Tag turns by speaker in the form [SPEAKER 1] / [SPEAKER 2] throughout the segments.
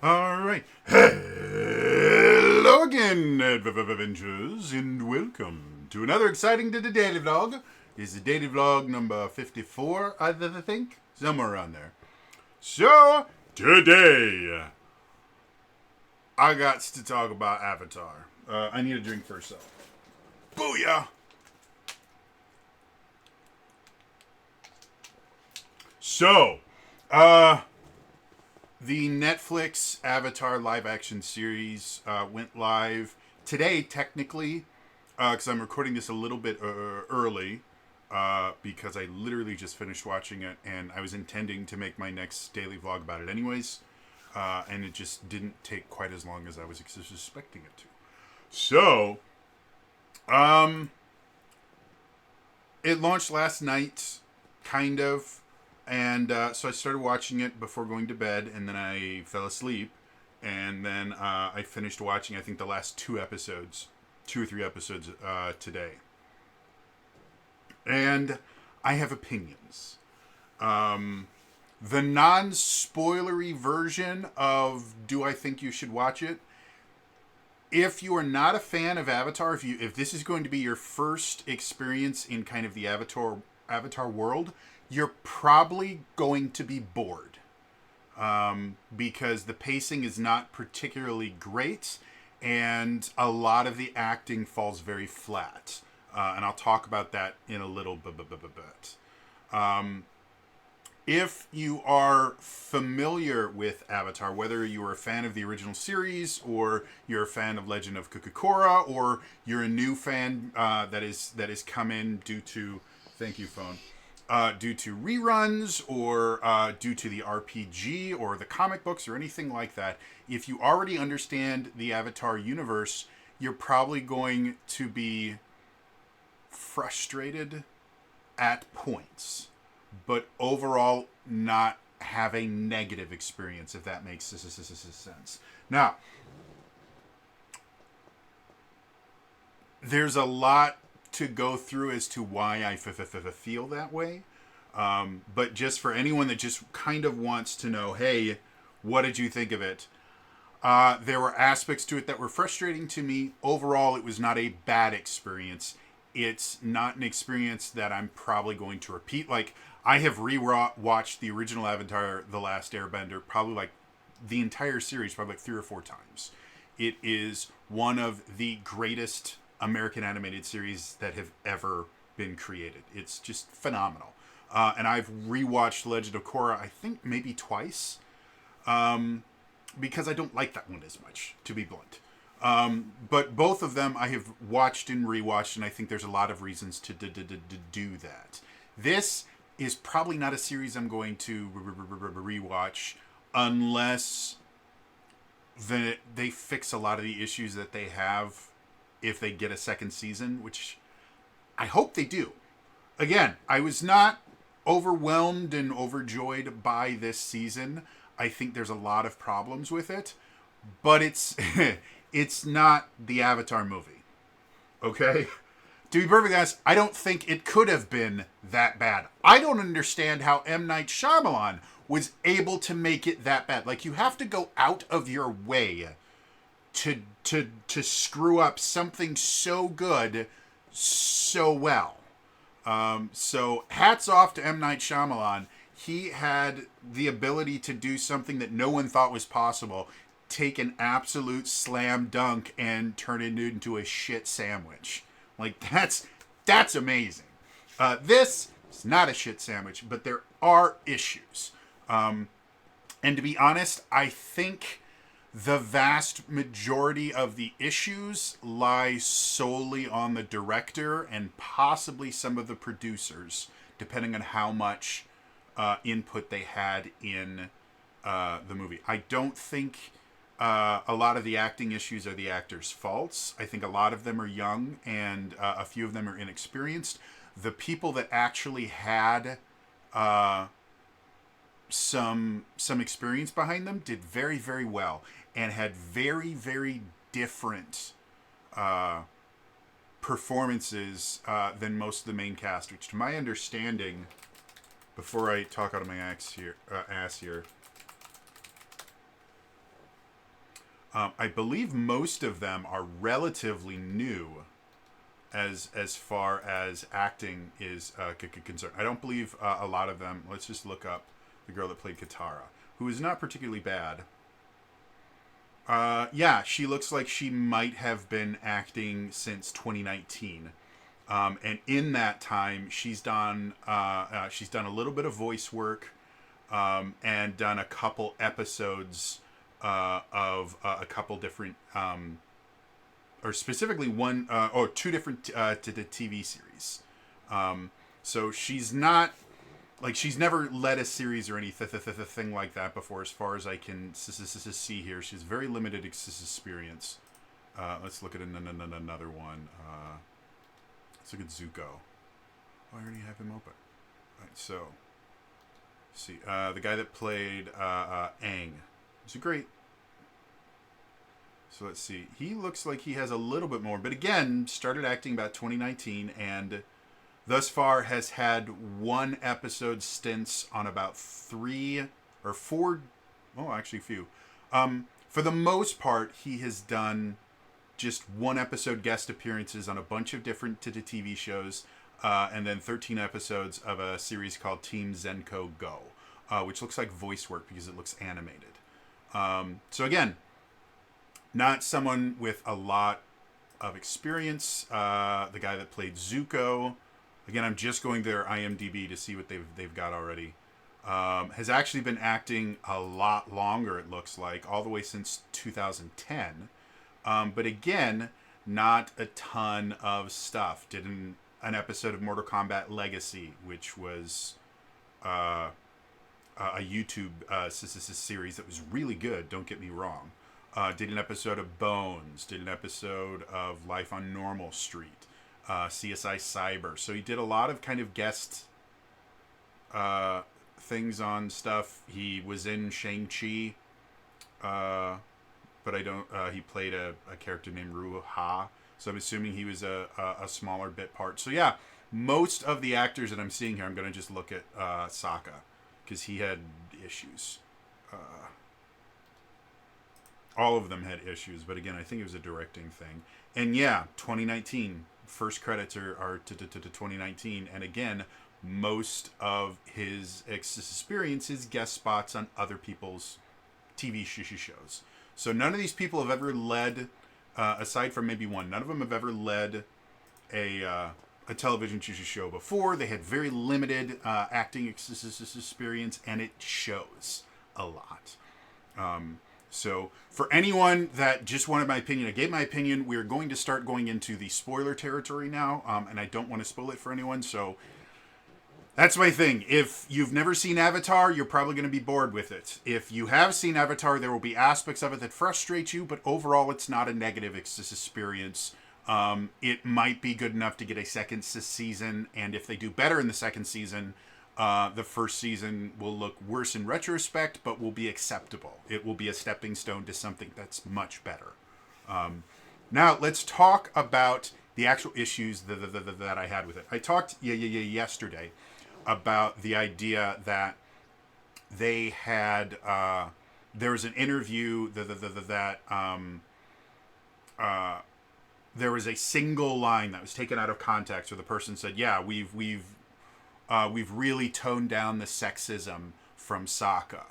[SPEAKER 1] All right. Hello again, Avengers, and welcome to another exciting daily vlog. This is daily vlog number 54, I think, somewhere around there. So, today, I got to talk about Avatar. I need a drink first, though. Booyah! So, the Netflix Avatar live action series went live today, technically, because I'm recording this a little bit early because I literally just finished watching it and I was intending to make my next daily vlog about it anyways. And it just didn't take quite as long as I was expecting it to. So, it launched last night, kind of. And so I started watching it before going to bed, and then I fell asleep. And then I finished watching, I think, the last two or three episodes today. And I have opinions. The non-spoilery version of do I think you should watch it? If you are not a fan of Avatar, if this is going to be your first experience in kind of the Avatar world, you're probably going to be bored because the pacing is not particularly great and a lot of the acting falls very flat. And I'll talk about that in a little bit. If you are familiar with Avatar, whether you are a fan of the original series or you're a fan of Legend of Korra or you're a new fan that is come in due to, thank you phone, due to reruns or due to the RPG or the comic books or anything like that, if you already understand the Avatar universe, you're probably going to be frustrated at points, but overall not have a negative experience, if that makes sense. Now, there's a lot to go through as to why I feel that way. But just for anyone that just kind of wants to know, hey, what did you think of it? There were aspects to it that were frustrating to me. Overall, it was not a bad experience. It's not an experience that I'm probably going to repeat. Like, I have watched the original Avatar, The Last Airbender, probably like the entire series, probably like 3 or 4 times. It is one of the greatest American animated series that have ever been created. It's just phenomenal. And I've rewatched Legend of Korra, I think maybe twice, because I don't like that one as much, to be blunt. But both of them I have watched and rewatched, and I think there's a lot of reasons to do that. This is probably not a series I'm going to rewatch unless they fix a lot of the issues that they have if they get a second season, which I hope they do. Again, I was not overwhelmed and overjoyed by this season. I think there's a lot of problems with it, but it's it's not the Avatar movie. Okay? To be perfectly honest, I don't think it could have been that bad. I don't understand how M. Night Shyamalan was able to make it that bad. Like, you have to go out of your way to screw up something so good so well. So hats off to M. Night Shyamalan. He had the ability to do something that no one thought was possible. Take an absolute slam dunk and turn it into a shit sandwich. Like, that's amazing. This is not a shit sandwich, but there are issues. And to be honest, I think the vast majority of the issues lie solely on the director and possibly some of the producers, depending on how much input they had in the movie. I don't think a lot of the acting issues are the actors' faults. I think a lot of them are young and a few of them are inexperienced. The people that actually had some experience behind them did very, very well and had very, very different performances than most of the main cast, which to my understanding, before I talk out of my ass here, I believe most of them are relatively new as far as acting is concerned. I don't believe a lot of them. Let's just look up the girl that played Katara, who is not particularly bad. Yeah, she looks like she might have been acting since 2019. And in that time, she's done a little bit of voice work, and done a couple episodes of a couple different, or specifically one or two different to the TV series. So she's not like she's never led a series or anything like that before, as far as I can see here. She's very limited experience. Let's look at another one. Let's look at Zuko. Oh, I already have him open. All right, so see the guy that played Aang. He's great. So let's see. He looks like he has a little bit more, but again, started acting about 2019, and thus far has had one episode stints on about 3 or 4. Oh, actually, few. For the most part, he has done just one episode guest appearances on a bunch of different TV shows, and then 13 episodes of a series called Team Zenko Go, which looks like voice work because it looks animated. So again, not someone with a lot of experience. The guy that played Zuko, again, I'm just going to their IMDb to see what they've got already. Has actually been acting a lot longer, it looks like, all the way since 2010. But again, not a ton of stuff. Did an episode of Mortal Kombat Legacy, which was a YouTube series that was really good, don't get me wrong. Did an episode of Bones. Did an episode of Life on Normal Street. CSI Cyber. So he did a lot of kind of guest things on stuff. He was in Shang-Chi. But I don't. He played a character named Ru Ha, so I'm assuming he was a smaller bit part. So yeah, most of the actors that I'm seeing here, I'm going to just look at Sokka, because he had issues. All of them had issues, but again, I think it was a directing thing. And yeah, 2019 first credits are to 2019, and again, most of his experience is guest spots on other people's TV shows. So none of these people have ever led, aside from maybe one, none of them have ever led a television show before. They had very limited acting experience, and it shows a lot. So for anyone that just wanted my opinion, I gave my opinion. We're going to start going into the spoiler territory now, and I don't want to spoil it for anyone, so that's my thing. If you've never seen Avatar, you're probably going to be bored with it. If you have seen Avatar, there will be aspects of it that frustrate you, but overall it's not a negative experience. It might be good enough to get a second season, and if they do better in the second season, the first season will look worse in retrospect, but will be acceptable. It will be a stepping stone to something that's much better. Now, let's talk about the actual issues that I had with it. I talked yesterday about the idea that they had there was an interview that there was a single line that was taken out of context where the person said, "Yeah, we've really toned down the sexism from Sokka."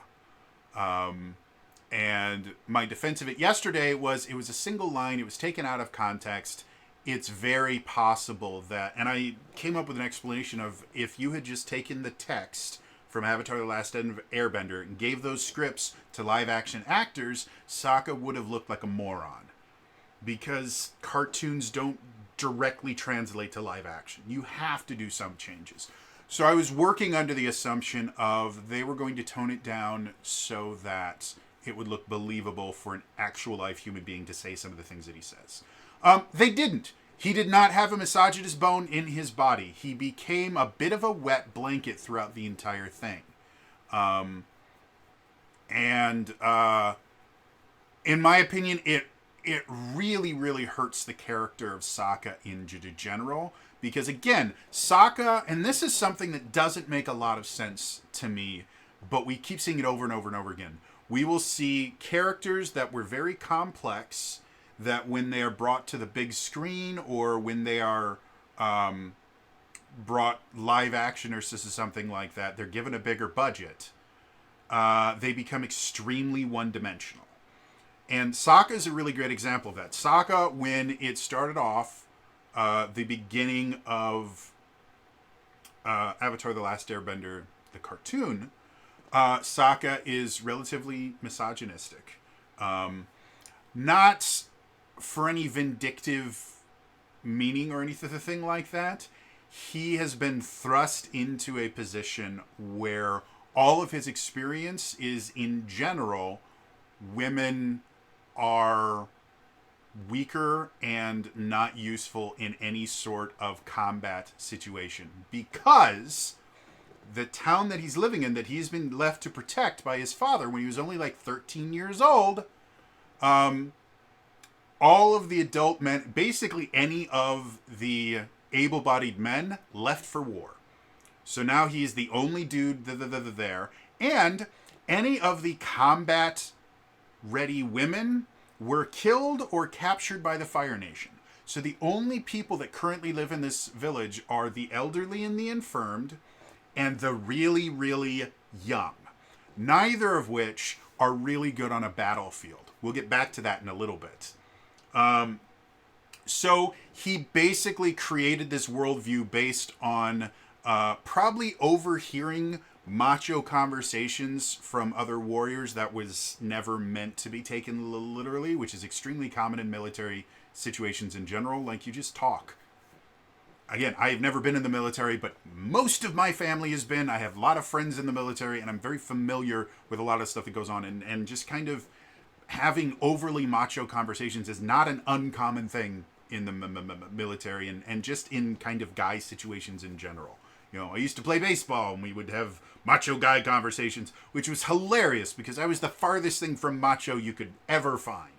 [SPEAKER 1] And my defense of it yesterday was it was a single line. It was taken out of context. It's very possible that, and I came up with an explanation of, if you had just taken the text from Avatar: The Last Airbender and gave those scripts to live action actors, Sokka would have looked like a moron. Because cartoons don't directly translate to live action. You have to do some changes. So I was working under the assumption of they were going to tone it down so that it would look believable for an actual life human being to say some of the things that he says. They didn't. He did not have a misogynist bone in his body. He became a bit of a wet blanket throughout the entire thing. In my opinion, it really, really hurts the character of Sokka in general. Because again, Sokka, and this is something that doesn't make a lot of sense to me, but we keep seeing it over and over and over again. We will see characters that were very complex, that when they are brought to the big screen or when they are brought live action or something like that, they're given a bigger budget, they become extremely one-dimensional. And Sokka is a really great example of that. Sokka, when it started off, the beginning of Avatar The Last Airbender, the cartoon, Sokka is relatively misogynistic. Not for any vindictive meaning or anything like that. He has been thrust into a position where all of his experience is, in general, women are weaker and not useful in any sort of combat situation, because the town that he's living in, that he's been left to protect by his father when he was only like 13 years old, all of the adult men, basically any of the able-bodied men, left for war. So now he's the only dude there. And any of the combat-ready women were killed or captured by the Fire Nation. So the only people that currently live in this village are the elderly and the infirmed, and the really, really young. Neither of which are really good on a battlefield. We'll get back to that in a little bit. So he basically created this worldview based on probably overhearing macho conversations from other warriors that was never meant to be taken literally, which is extremely common in military situations in general. Like, you just talk. Again, I have never been in the military, but most of my family has been. I have a lot of friends in the military, and I'm very familiar with a lot of stuff that goes on. And just kind of having overly macho conversations is not an uncommon thing in the military and just in kind of guy situations in general. You know, I used to play baseball, and we would have macho guy conversations, which was hilarious because I was the farthest thing from macho you could ever find.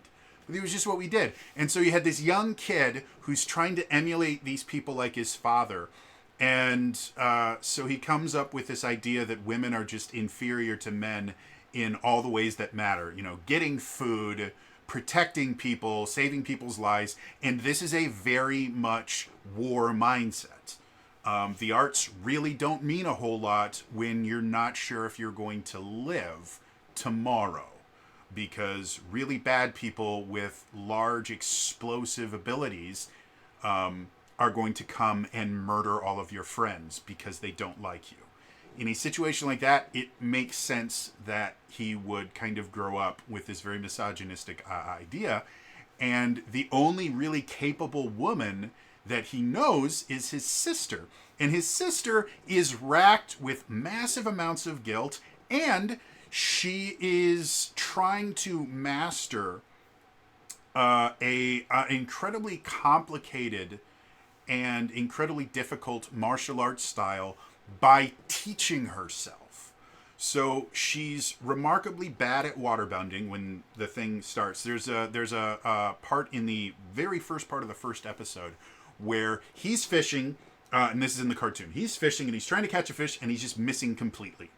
[SPEAKER 1] But it was just what we did. And so you had this young kid who's trying to emulate these people like his father. And so he comes up with this idea that women are just inferior to men in all the ways that matter. You know, getting food, protecting people, saving people's lives. And this is a very much war mindset. The arts really don't mean a whole lot when you're not sure if you're going to live tomorrow. Because really bad people with large explosive abilities are going to come and murder all of your friends because they don't like you. In a situation like that, it makes sense that he would kind of grow up with this very misogynistic idea. And the only really capable woman that he knows is his sister. And his sister is racked with massive amounts of guilt, and she is trying to master a incredibly complicated and incredibly difficult martial arts style by teaching herself. So she's remarkably bad at waterbending when the thing starts. There's a part in the very first part of the first episode where he's fishing, and this is in the cartoon. He's fishing and he's trying to catch a fish and he's just missing completely.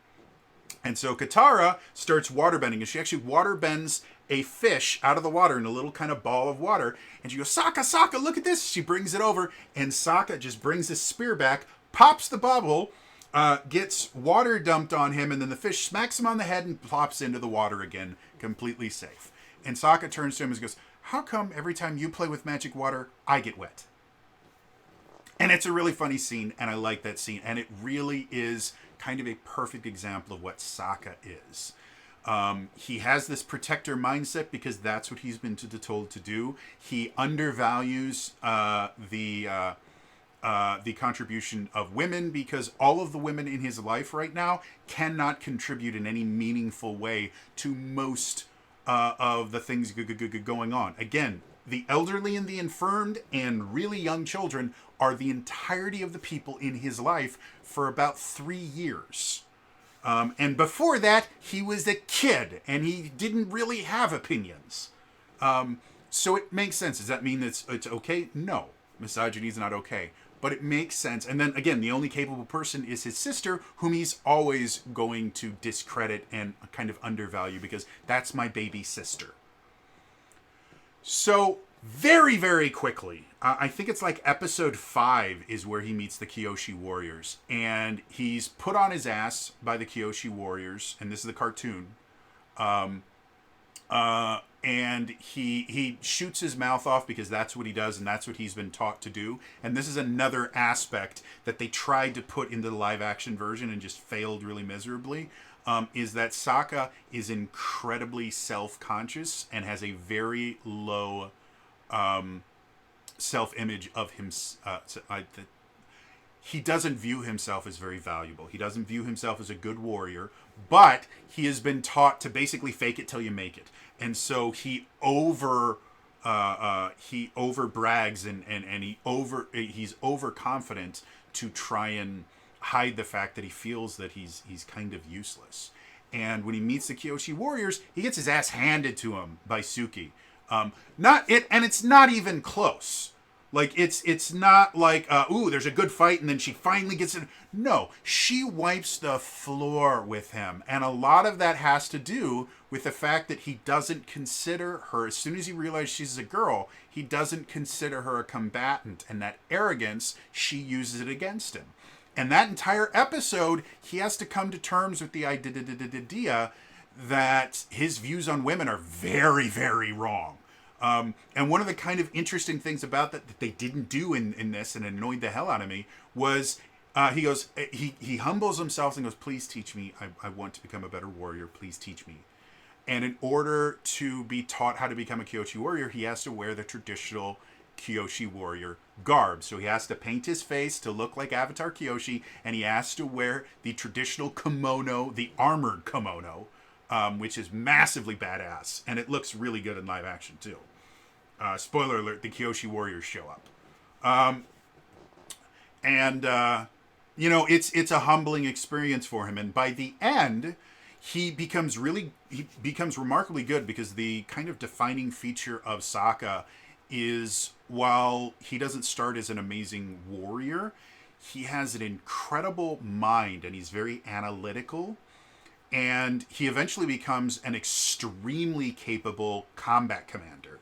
[SPEAKER 1] And so Katara starts waterbending, and she actually waterbends a fish out of the water in a little kind of ball of water. And she goes, Sokka, look at this. She brings it over, and Sokka just brings his spear back, pops the bubble, gets water dumped on him, and then the fish smacks him on the head and plops into the water again, completely safe. And Sokka turns to him and goes, how come every time you play with magic water, I get wet? And it's a really funny scene, and I like that scene. And it really is kind of a perfect example of what Sokka is. He has this protector mindset because that's what he's been told to do. He undervalues the contribution of women because all of the women in his life right now cannot contribute in any meaningful way to most of the things going on. Again, the elderly and the infirmed and really young children are the entirety of the people in his life for about 3 years. And before that, he was a kid, and he didn't really have opinions. So it makes sense. Does that mean it's okay? No. Misogyny is not okay. but it makes sense. And then again, the only capable person is his sister, whom he's always going to discredit and kind of undervalue because that's my baby sister. So very, very quickly, I think it's like episode 5 is where he meets the Kyoshi Warriors, and he's put on his ass by the Kyoshi Warriors, and this is the cartoon. And he shoots his mouth off because that's what he does, and that's what he's been taught to do. And this is another aspect that they tried to put into the live action version and just failed really miserably. Is that Sokka is incredibly self-conscious and has a very low self-image of him. He doesn't view himself as very valuable. He doesn't view himself as a good warrior, but he has been taught to basically fake it till you make it. And so he over brags and he's overconfident to try and hide the fact that he feels that he's kind of useless. And when he meets the Kyoshi Warriors, he gets his ass handed to him by Suki. And it's not even close. Like, it's not like, there's a good fight, and then she finally gets it. No, she wipes the floor with him. And a lot of that has to do with the fact that he doesn't consider her, as soon as he realizes she's a girl, he doesn't consider her a combatant. And that arrogance, she uses it against him. And that entire episode, he has to come to terms with the idea that his views on women are very, very wrong. And one of the kind of interesting things about that they didn't do in this and annoyed the hell out of me was he humbles himself and goes, please teach me. I want to become a better warrior. Please teach me. And in order to be taught how to become a Kyoshi warrior, he has to wear the traditional Kyoshi warrior garb. So he has to paint his face to look like Avatar Kyoshi, and he has to wear the traditional kimono, the armored kimono, which is massively badass. And it looks really good in live action too. Spoiler alert, the Kyoshi Warriors show up. It's a humbling experience for him. And by the end, he becomes remarkably good, because the kind of defining feature of Sokka is, while he doesn't start as an amazing warrior, he has an incredible mind and he's very analytical. And he eventually becomes an extremely capable combat commander.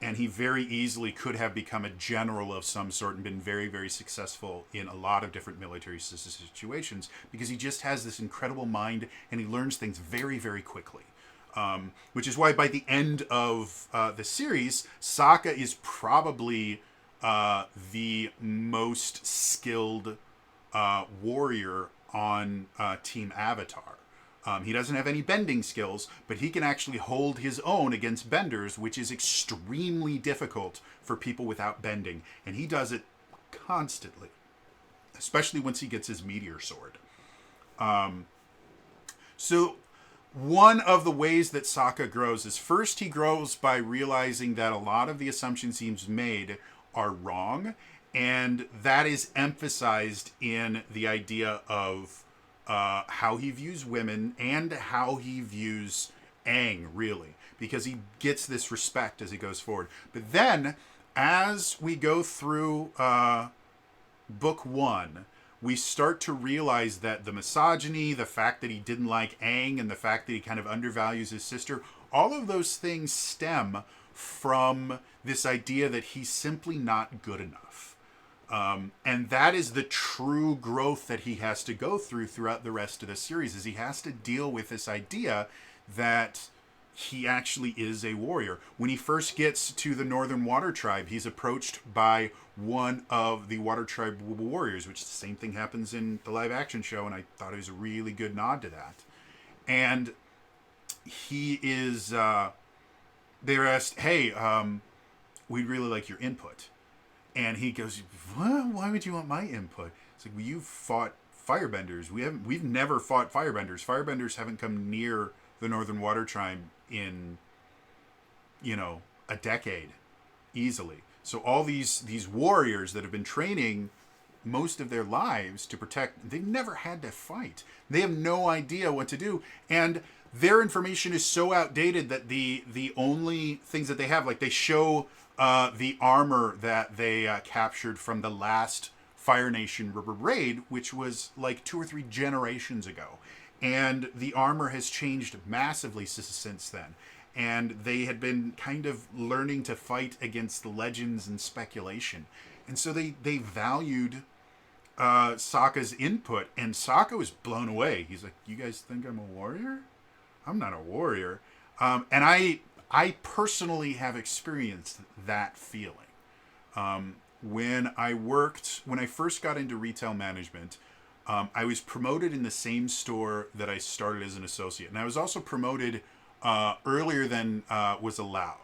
[SPEAKER 1] And he very easily could have become a general of some sort and been very, very successful in a lot of different military situations, because he just has this incredible mind and he learns things very, very quickly. Which is why by the end of the series, Sokka is probably the most skilled warrior on Team Avatar. He doesn't have any bending skills, but he can actually hold his own against benders, which is extremely difficult for people without bending. And he does it constantly, especially once he gets his meteor sword. So one of the ways that Sokka grows is, first he grows by realizing that a lot of the assumptions he's made are wrong. And that is emphasized in the idea of how he views women and how he views Aang, really, because he gets this respect as he goes forward. But then, as we go through book 1, we start to realize that the misogyny, the fact that he didn't like Aang, and the fact that he kind of undervalues his sister, all of those things stem from this idea that he's simply not good enough. And that is the true growth that he has to go throughout the rest of the series, is he has to deal with this idea that he actually is a warrior. When he first gets to the Northern Water Tribe, he's approached by one of the Water Tribe warriors, which the same thing happens in the live action show, and I thought it was a really good nod to that. And he is, they're asked, hey, we'd really like your input. And he goes, what? Why would you want my input? It's like, well, you've fought firebenders. We've never fought firebenders. Firebenders haven't come near the Northern Water Tribe in, a decade, easily. So all these warriors that have been training most of their lives to protect, they've never had to fight. They have no idea what to do. And their information is so outdated that the only things that they have, like they show the armor that they captured from the last Fire Nation raid, which was like 2 or 3 generations ago, and the armor has changed massively since then. And they had been kind of learning to fight against legends and speculation, and so they valued Sokka's input, and Sokka was blown away. He's like, "You guys think I'm a warrior? I'm not a warrior." And I personally have experienced that feeling. When I first got into retail management, I was promoted in the same store that I started as an associate, and I was also promoted earlier than was allowed.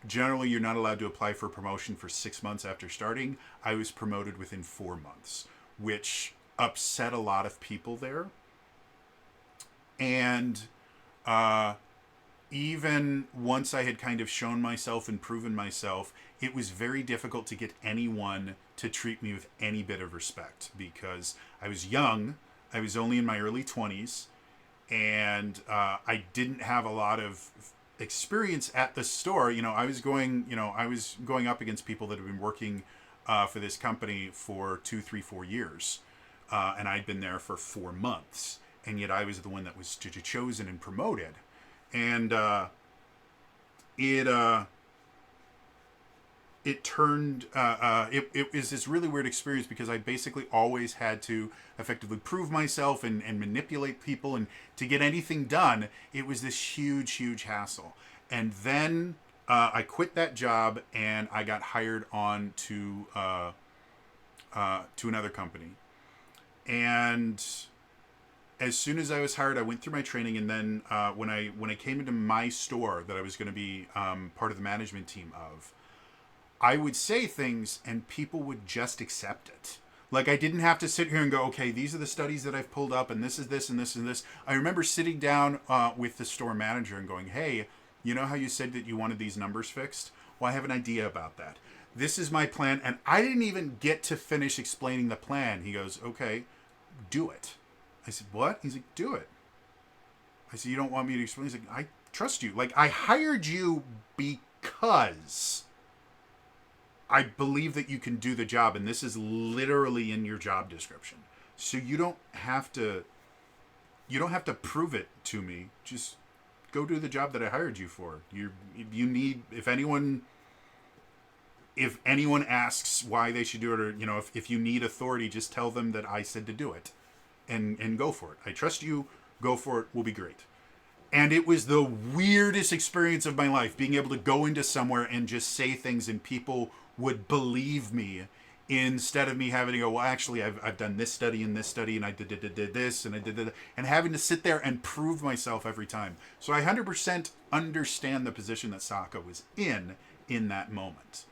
[SPEAKER 1] Generally, you're not allowed to apply for promotion for 6 months after starting. I was promoted within 4 months, which upset a lot of people there. And even once I had kind of shown myself and proven myself, it was very difficult to get anyone to treat me with any bit of respect, because I was young. I was only in my early 20s, and I didn't have a lot of experience at the store. I was going up against people that had been working for this company for 2, 3, 4 years, and I'd been there for 4 months, and yet I was the one that was chosen and promoted. And it turned it was this really weird experience, because I basically always had to effectively prove myself and manipulate people, and to get anything done, it was this huge hassle. And then I quit that job, and I got hired on to another company. And as soon as I was hired, I went through my training, and then when I came into my store that I was going to be part of the management team of, I would say things and people would just accept it. Like, I didn't have to sit here and go, okay, these are the studies that I've pulled up, and this is this and this and this. I remember sitting down with the store manager and going, hey, you know how you said that you wanted these numbers fixed? Well, I have an idea about that. This is my plan. And I didn't even get to finish explaining the plan. He goes, okay, do it. I said, what? He's like, do it. I said, you don't want me to explain? He's like, I trust you. Like, I hired you because I believe that you can do the job, and this is literally in your job description. So you don't have to prove it to me. Just go do the job that I hired you for. You need, if anyone asks why they should do it, or if you need authority, just tell them that I said to do it, and go for it. I trust you. Go for it. We'll be great. And it was the weirdest experience of my life, being able to go into somewhere and just say things, and people would believe me, instead of me having to go, well, actually, I've done this study and this study, and I did this, and I did that, and having to sit there and prove myself every time. So I 100% understand the position that Sokka was in that moment.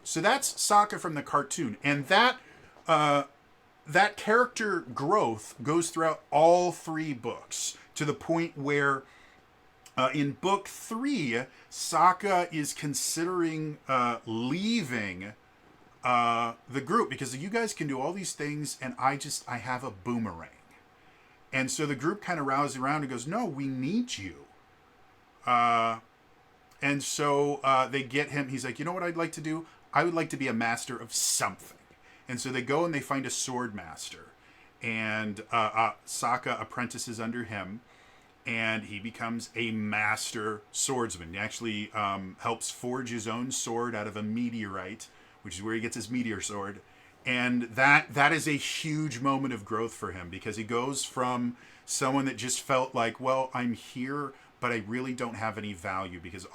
[SPEAKER 1] So that's Sokka from the cartoon, and that character growth goes throughout all 3 books, to the point where in book 3, Sokka is considering leaving the group, because you guys can do all these things, and I have a boomerang. And so the group kind of rouses around and goes, no, we need you. And so they get him. He's like, you know what I'd like to do? I would like to be a master of something. And so they go and they find a sword master. And Sokka apprentices under him. And he becomes a master swordsman. He actually helps forge his own sword out of a meteorite, which is where he gets his meteor sword. And that is a huge moment of growth for him, because he goes from someone that just felt like, well, I'm here, but I really don't have any value because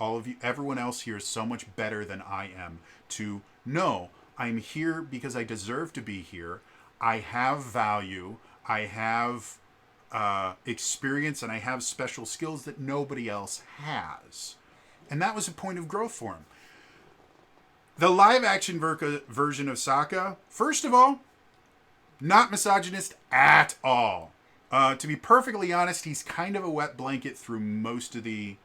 [SPEAKER 1] everyone else here is so much better than I am, to, no, I'm here because I deserve to be here. I have value. I have experience, and I have special skills that nobody else has. And that was a point of growth for him. The live action version of Sokka, first of all, not misogynist at all. To be perfectly honest, he's kind of a wet blanket through most of the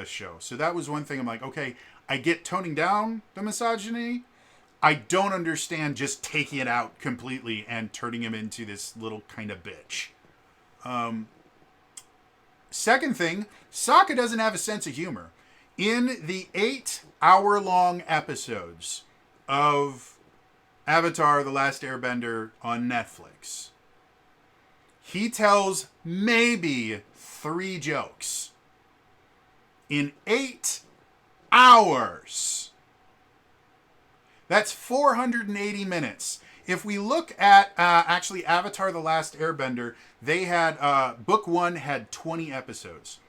[SPEAKER 1] show. So that was one thing I'm like, okay, I get toning down the misogyny. I don't understand just taking it out completely and turning him into this little kind of bitch. Second thing, Sokka doesn't have a sense of humor. In the 8-hour-long episodes of Avatar: The Last Airbender on Netflix, he tells maybe 3 jokes in 8 hours. That's 480 minutes. If we look at actually Avatar: The Last Airbender, they had book 1 had 20 episodes,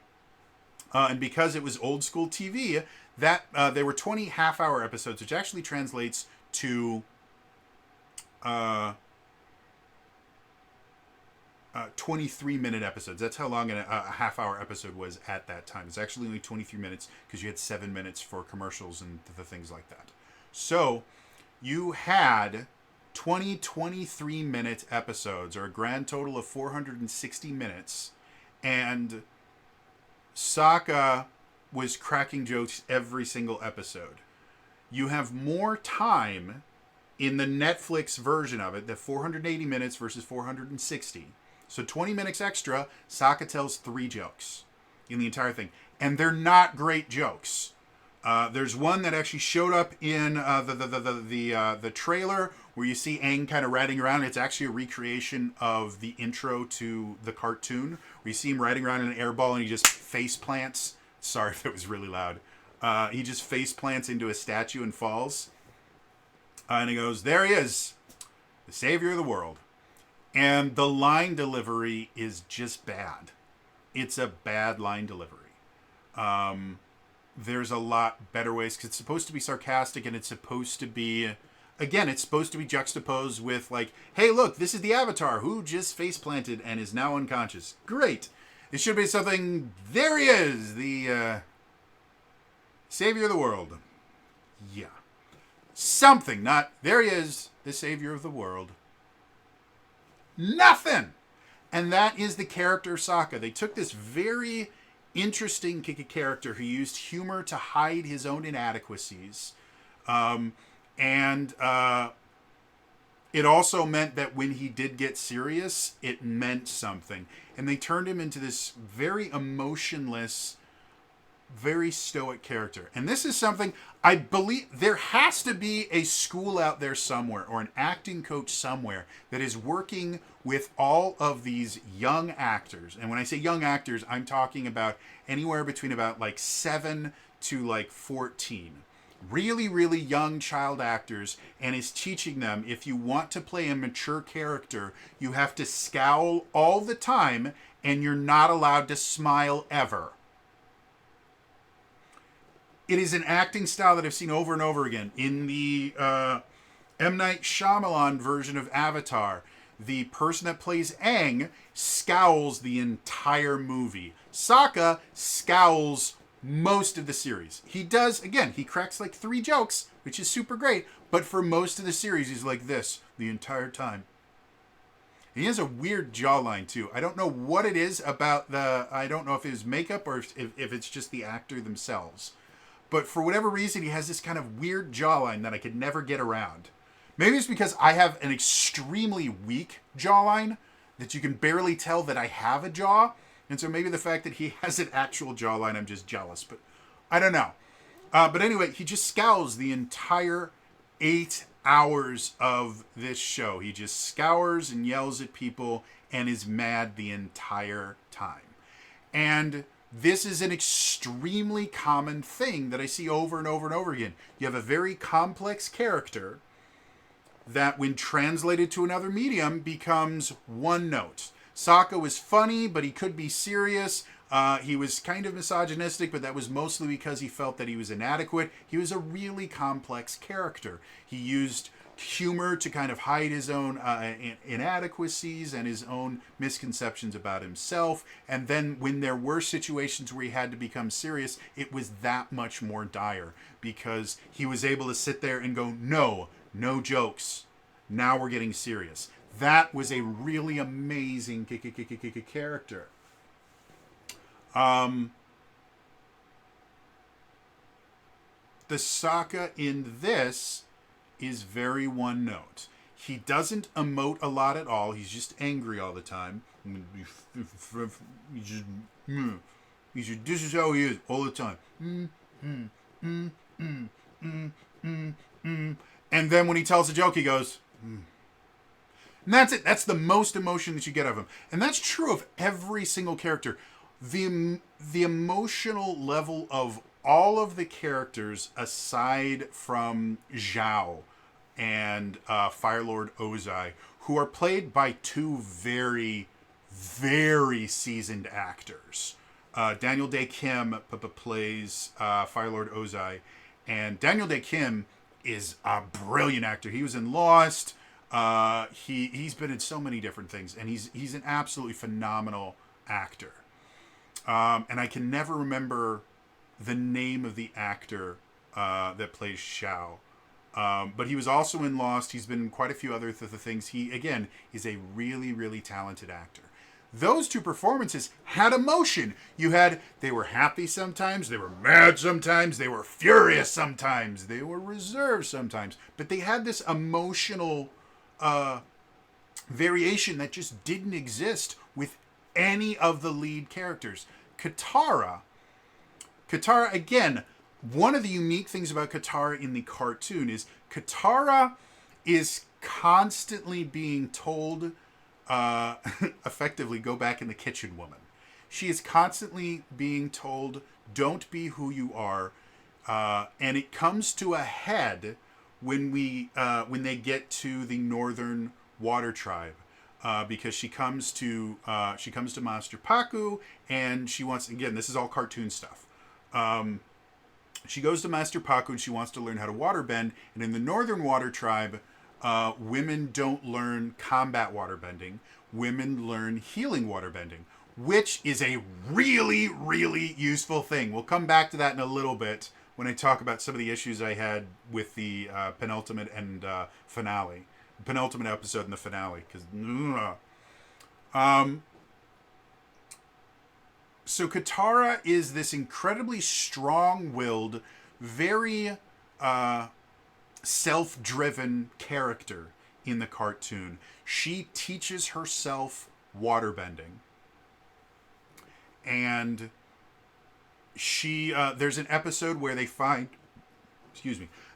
[SPEAKER 1] and because it was old school TV, that they were 20 half-hour episodes, which actually translates to 23-minute episodes. That's how long a half-hour episode was at that time. It's actually only 23 minutes because you had 7 minutes for commercials and the things like that. So you had 23-minute episodes, or a grand total of 460 minutes, and Sokka was cracking jokes every single episode. You have more time in the Netflix version of it, the 480 minutes versus 460. So 20 minutes extra, Sokka tells 3 jokes in the entire thing. And they're not great jokes. There's one that actually showed up in the trailer where you see Aang kind of riding around. It's actually a recreation of the intro to the cartoon, where you see him riding around in an air ball and he just face plants. Sorry if it was really loud. He just face plants into a statue and falls. And he goes, "There he is, the savior of the world." And the line delivery is just bad. It's a bad line delivery. There's a lot better ways, because it's supposed to be sarcastic, and it's supposed to be, again, it's supposed to be juxtaposed with, like, hey, look, this is the Avatar who just face planted and is now unconscious. Great. It should be something, there he is, the savior of the world. Yeah. Something, not, there he is, the savior of the world. Nothing. And that is the character Sokka. They took this very interesting character who used humor to hide his own inadequacies. And it also meant that when he did get serious, it meant something. And they turned him into this very emotionless, very stoic character. And this is something I believe there has to be a school out there somewhere, or an acting coach somewhere, that is working with all of these young actors. And when I say young actors, I'm talking about anywhere between about like 7 to like 14. Really, really young child actors, and is teaching them, if you want to play a mature character, you have to scowl all the time, and you're not allowed to smile ever. It is an acting style that I've seen over and over again. In the M. Night Shyamalan version of Avatar, the person that plays Aang scowls the entire movie. Sokka scowls most of the series. He does, again, he cracks like 3 jokes, which is super great, but for most of the series, he's like this the entire time. And he has a weird jawline, too. I don't know what it is about I don't know if it is makeup or if it's just the actor themselves. But for whatever reason, he has this kind of weird jawline that I could never get around. Maybe it's because I have an extremely weak jawline that you can barely tell that I have a jaw. And so maybe the fact that he has an actual jawline, I'm just jealous. But I don't know. But anyway, he just scowls the entire 8 hours of this show. He just scours and yells at people and is mad the entire time. And this is an extremely common thing that I see over and over and over again. You have a very complex character that, when translated to another medium, becomes one note. Sokka was funny, but he could be serious. He was kind of misogynistic, but that was mostly because he felt that he was inadequate. He was a really complex character. He used humor to kind of hide his own inadequacies and his own misconceptions about himself. And then when there were situations where he had to become serious, it was that much more dire, because he was able to sit there and go, no jokes. Now we're getting serious. That was a really amazing character. The Sokka in this is very one note. He doesn't emote a lot at all. He's just angry all the time. This is how he is all the time. And then when he tells a joke, he goes, and that's it. That's the most emotion that you get of him. And that's true of every single character. The emotional level of all of the characters, aside from Zhao and Firelord Ozai, who are played by two very, very seasoned actors. Daniel Dae Kim plays Firelord Ozai, and Daniel Dae Kim is a brilliant actor. He was in Lost. He's been in so many different things, and he's an absolutely phenomenal actor. And I can never remember the name of the actor that plays Shao. But he was also in Lost. He's been in quite a few other things. He, again, is a really, really talented actor. Those two performances had emotion. They were happy sometimes, they were mad sometimes, they were furious sometimes, they were reserved sometimes. But they had this emotional variation that just didn't exist with any of the lead characters. Katara, again, one of the unique things about Katara in the cartoon is Katara is constantly being told, effectively, go back in the kitchen, woman. She is constantly being told, don't be who you are. And it comes to a head when they get to the Northern Water Tribe. Because she comes to Master Paku, and she wants, again, this is all cartoon stuff. She goes to Master Paku and she wants to learn how to waterbend. And in the Northern Water Tribe, women don't learn combat waterbending. Women learn healing waterbending, which is a really, really useful thing. We'll come back to that in a little bit when I talk about some of the issues I had with the penultimate and finale. Penultimate episode and the finale. So Katara is this incredibly strong-willed, very self-driven character in the cartoon. She teaches herself waterbending. And there's an episode where they find...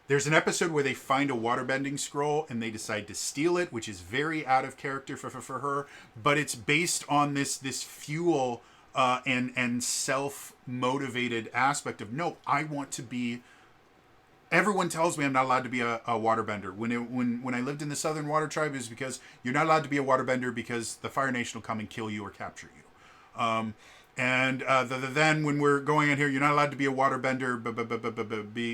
[SPEAKER 1] There's an episode where they find a waterbending scroll and they decide to steal it, which is very out of character for her. But it's based on this fuel and self-motivated aspect of, no, I want to be... Everyone tells me I'm not allowed to be a waterbender. When I lived in the Southern Water Tribe, it was because you're not allowed to be a waterbender because the Fire Nation will come and kill you or capture you. And then when we're going in here, you're not allowed to be a waterbender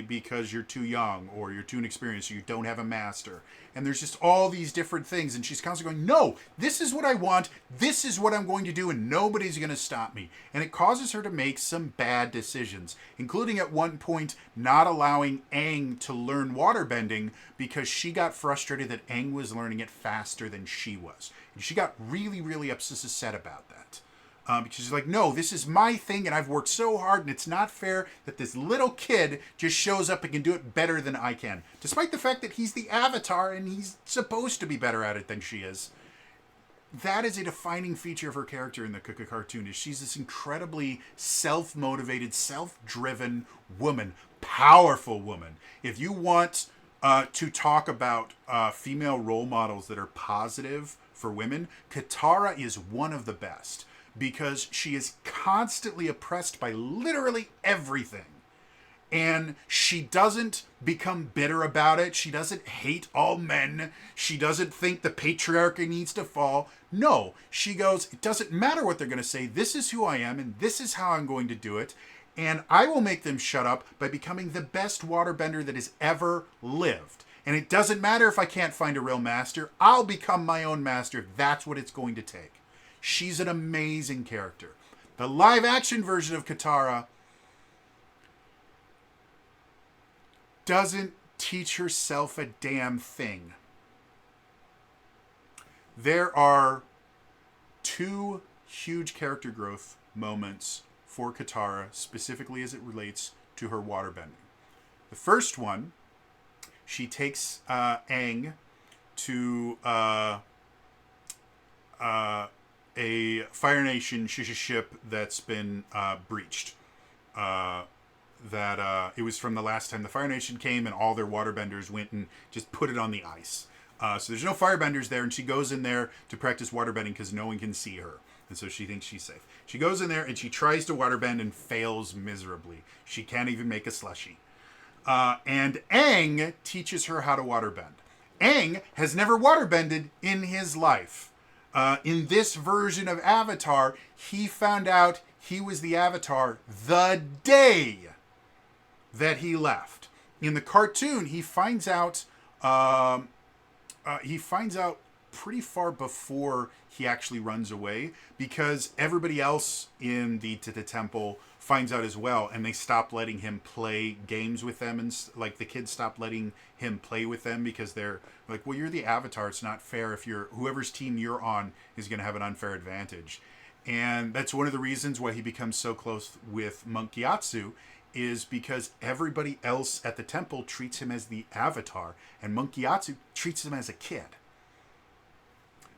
[SPEAKER 1] because you're too young or you're too inexperienced or you don't have a master. And there's just all these different things. And she's constantly going, no, this is what I want. This is what I'm going to do. And nobody's going to stop me. And it causes her to make some bad decisions, including at one point not allowing Aang to learn waterbending because she got frustrated that Aang was learning it faster than she was. And she got really, really upset about that. Because she's like, no, this is my thing and I've worked so hard and it's not fair that this little kid just shows up and can do it better than I can. Despite the fact that he's the Avatar and he's supposed to be better at it than she is. That is a defining feature of her character in the cartoon, is she's this incredibly self-motivated, self-driven woman. Powerful woman. If you want to talk about female role models that are positive for women, Katara is one of the best. Because she is constantly oppressed by literally everything. And she doesn't become bitter about it. She doesn't hate all men. She doesn't think the patriarchy needs to fall. No, she goes, it doesn't matter what they're going to say. This is who I am, and this is how I'm going to do it. And I will make them shut up by becoming the best waterbender that has ever lived. And it doesn't matter if I can't find a real master. I'll become my own master if that's what it's going to take. She's an amazing character. The live-action version of Katara doesn't teach herself a damn thing. There are two huge character growth moments for Katara, specifically as it relates to her waterbending. The first one, she takes Aang to a Fire Nation ship that's been breached. It was from the last time the Fire Nation came, and all their waterbenders went and just put it on the ice. So there's no firebenders there, and she goes in there to practice waterbending because no one can see her. And so she thinks she's safe. She goes in there and she tries to waterbend and fails miserably. She can't even make a slushie. And Aang teaches her how to waterbend. Aang has never waterbended in his life. In this version of Avatar, he found out he was the Avatar the day that he left. In the cartoon, he finds out pretty far before he actually runs away, because everybody else in the temple finds out as well, and they stop letting him play games with them, and like the kids stop letting him play with them because they're like, well, you're the Avatar, it's not fair if whoever's team you're on is going to have an unfair advantage. And that's one of the reasons why he becomes so close with Monk Gyatso, is because everybody else at the temple treats him as the Avatar, and Monk Gyatso treats him as a kid.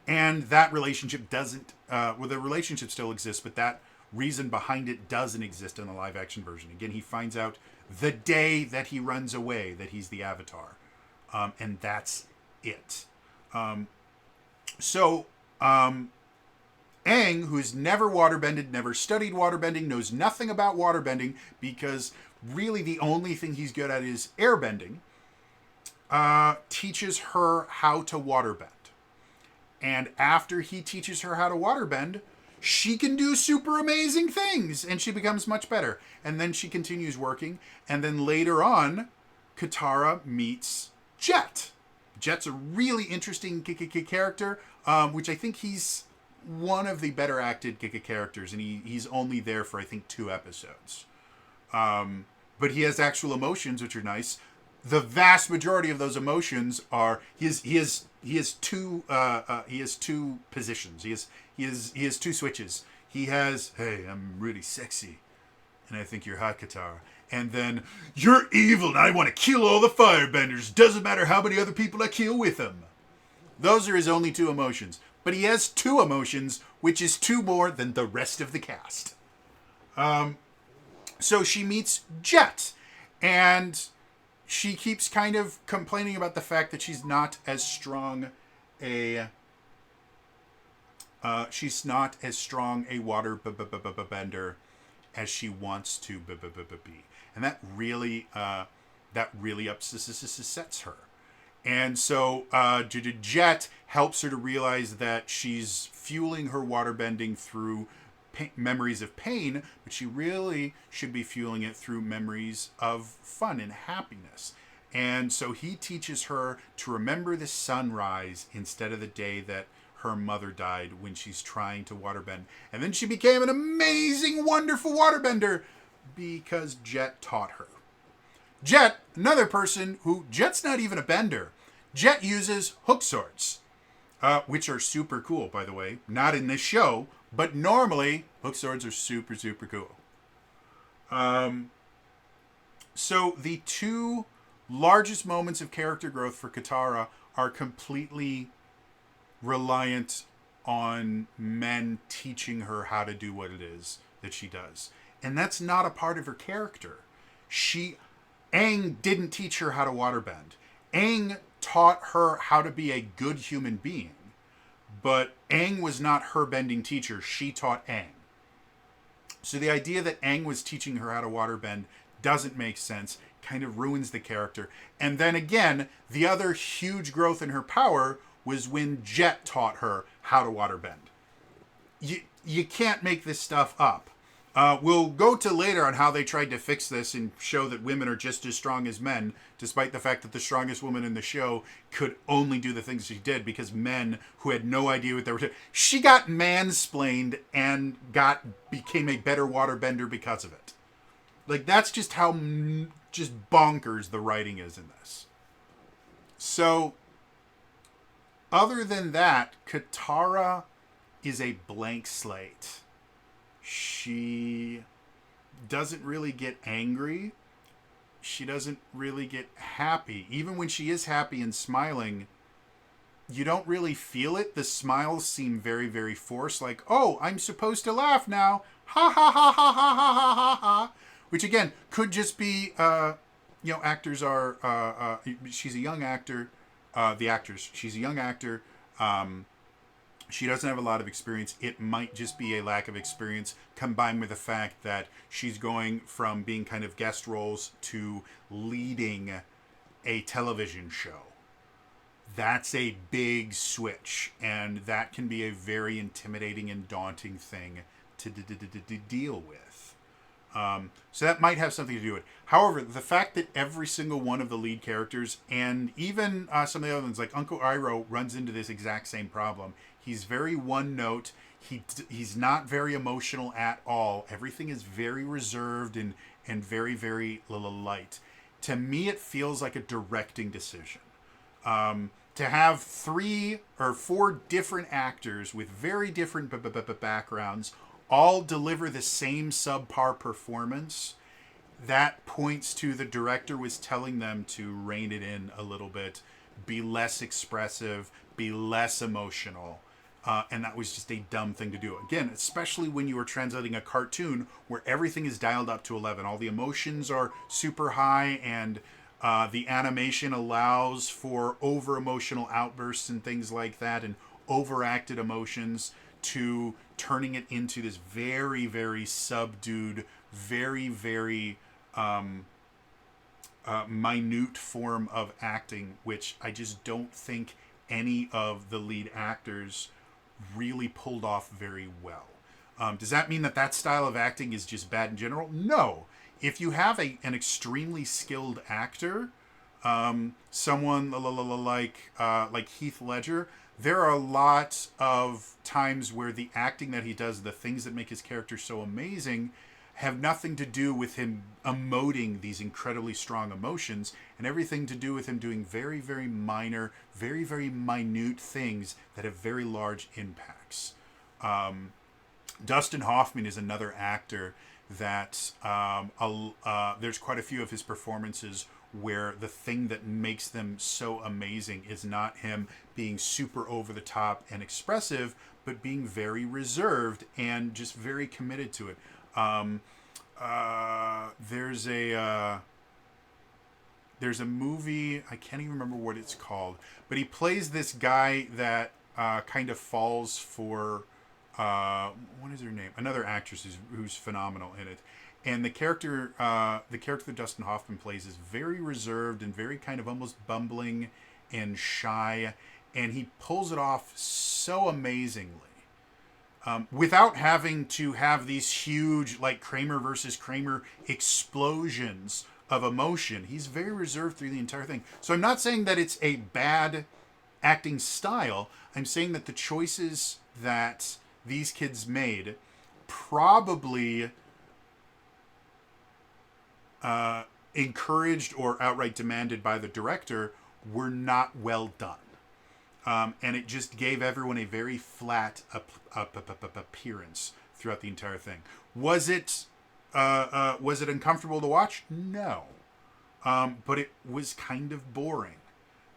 [SPEAKER 1] And that relationship doesn't, the relationship still exists, but that reason behind it doesn't exist in the live action version. Again, he finds out the day that he runs away that he's the Avatar. And that's it. Aang, who's never waterbended, never studied waterbending, knows nothing about waterbending, because really the only thing he's good at is airbending, teaches her how to waterbend. And after he teaches her how to waterbend, she can do super amazing things, and she becomes much better. And then she continues working, and then later on, Katara meets Jet. Jet's a really interesting character, which I think he's one of the better acted characters, and he's only there for, I think, 2 episodes. But he has actual emotions, which are nice. The vast majority of those emotions are he has two positions. He has 2 switches. He has, hey, I'm really sexy, and I think you're hot, Katara. And then, you're evil and I want to kill all the firebenders. Doesn't matter how many other people I kill with them. Those are his only 2 emotions. But he has 2 emotions, which is 2 more than the rest of the cast. So she meets Jet, and she keeps kind of complaining about the fact that she's not as strong a water bender as she wants to be, and that really upsets her. And so Jet helps her to realize that she's fueling her waterbending through memories of pain, but she really should be fueling it through memories of fun and happiness. And so he teaches her to remember the sunrise instead of the day that her mother died, when she's trying to waterbend. And then she became an amazing, wonderful waterbender because Jet taught her. Jet, another person who, Jet's not even a bender. Jet uses hook swords, which are super cool, by the way. Not in this show, but normally hook swords are super, super cool. So the 2 largest moments of character growth for Katara are completely reliant on men teaching her how to do what it is that she does. And that's not a part of her character. Aang didn't teach her how to waterbend. Aang taught her how to be a good human being. But Aang was not her bending teacher. She taught Aang. So the idea that Aang was teaching her how to waterbend doesn't make sense, kind of ruins the character. And then again, the other huge growth in her power was when Jet taught her how to waterbend. You can't make this stuff up. We'll go to later on how they tried to fix this and show that women are just as strong as men, despite the fact that the strongest woman in the show could only do the things she did because men who had no idea what they were doing. She got mansplained and became a better waterbender because of it. Like, that's just how just bonkers the writing is in this. So, other than that, Katara is a blank slate. She doesn't really get angry. She doesn't really get happy. Even when she is happy and smiling, you don't really feel it. The smiles seem very, very forced. Like, oh, I'm supposed to laugh now. Ha ha ha ha ha ha ha ha ha. Which again could just be, actors are. She's a young actor. The actors. She's a young actor. She doesn't have a lot of experience. It might just be a lack of experience combined with the fact that she's going from being kind of guest roles to leading a television show. That's a big switch, and that can be a very intimidating and daunting thing to deal with. So that might have something to do with it. However, the fact that every single one of the lead characters, and even some of the other ones, like Uncle Iroh, runs into this exact same problem. He's very one note. He's not very emotional at all. Everything is very reserved and very, very light. To me, it feels like a directing decision. To have 3 or 4 different actors with very different backgrounds all deliver the same subpar performance, that points to the director was telling them to rein it in a little bit, be less expressive, be less emotional. And that was just a dumb thing to do. Again, especially when you are translating a cartoon where everything is dialed up to 11. All the emotions are super high, and the animation allows for over-emotional outbursts and things like that, and overacted emotions, to turning it into this very, very subdued, very, very minute form of acting, which I just don't think any of the lead actors really pulled off very well. Does that mean that style of acting is just bad in general? No. If you have an extremely skilled actor, someone like Heath Ledger, there are a lot of times where the acting that he does, the things that make his character so amazing, have nothing to do with him emoting these incredibly strong emotions, and everything to do with him doing very, very minor, very, very minute things that have very large impacts. Dustin Hoffman is another actor that there's quite a few of his performances where the thing that makes them so amazing is not him being super over the top and expressive, but being very reserved and just very committed to it. There's a movie, I can't even remember what it's called, but he plays this guy that kind of falls for what is her name? Another actress who's phenomenal in it. And the character that Dustin Hoffman plays is very reserved and very kind of almost bumbling and shy, and he pulls it off so amazingly. Without having to have these huge, like Kramer versus Kramer explosions of emotion. He's very reserved through the entire thing. So I'm not saying that it's a bad acting style. I'm saying that the choices that these kids made probably encouraged or outright demanded by the director were not well done. And it just gave everyone a very flat appearance throughout the entire thing. Was it uncomfortable to watch? No. But it was kind of boring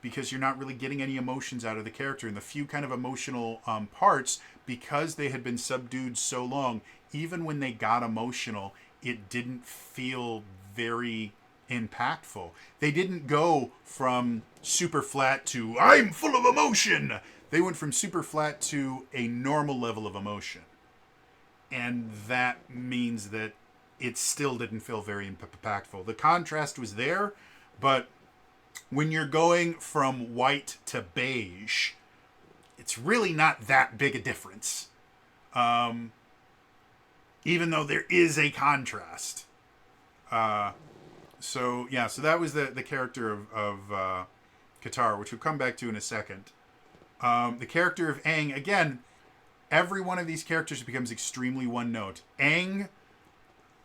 [SPEAKER 1] because you're not really getting any emotions out of the character. And the few kind of emotional parts, because they had been subdued so long, even when they got emotional, it didn't feel very impactful. They didn't go from super flat to I'm full of emotion. They went from super flat to a normal level of emotion. And that means that it still didn't feel very impactful. The contrast was there, but when you're going from white to beige, it's really not that big a difference. Even though there is a contrast. So that was the character of Katara, which we'll come back to in a second. The character of Aang, again, every one of these characters becomes extremely one note. Aang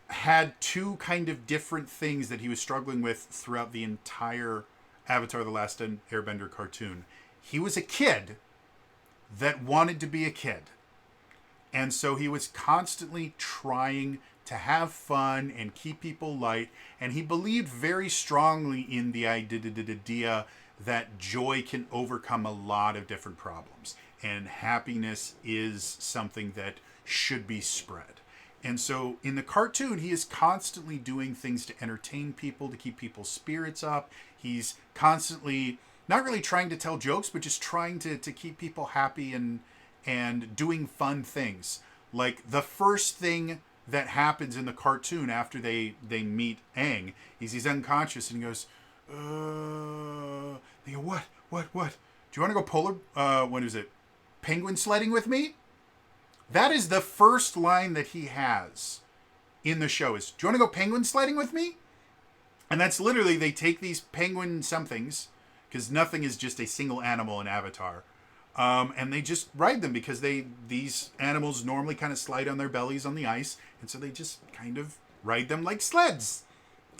[SPEAKER 1] had 2 kind of different things that he was struggling with throughout the entire Avatar: The Last Airbender cartoon. He was a kid that wanted to be a kid. And so he was constantly trying to have fun and keep people light. And he believed very strongly in the idea that joy can overcome a lot of different problems. And happiness is something that should be spread. And so in the cartoon, he is constantly doing things to entertain people, to keep people's spirits up. He's constantly not really trying to tell jokes, but just trying to keep people happy and doing fun things. Like the first thing that happens in the cartoon after they meet Aang is he's unconscious and he goes, they go, what? Do you want to go what is it? Penguin sledding with me? That is the first line that he has in the show is, do you want to go penguin sledding with me? And that's literally, they take these penguin somethings, because nothing is just a single animal in Avatar, and they just ride them because these animals normally kind of slide on their bellies on the ice, and so they just kind of ride them like sleds.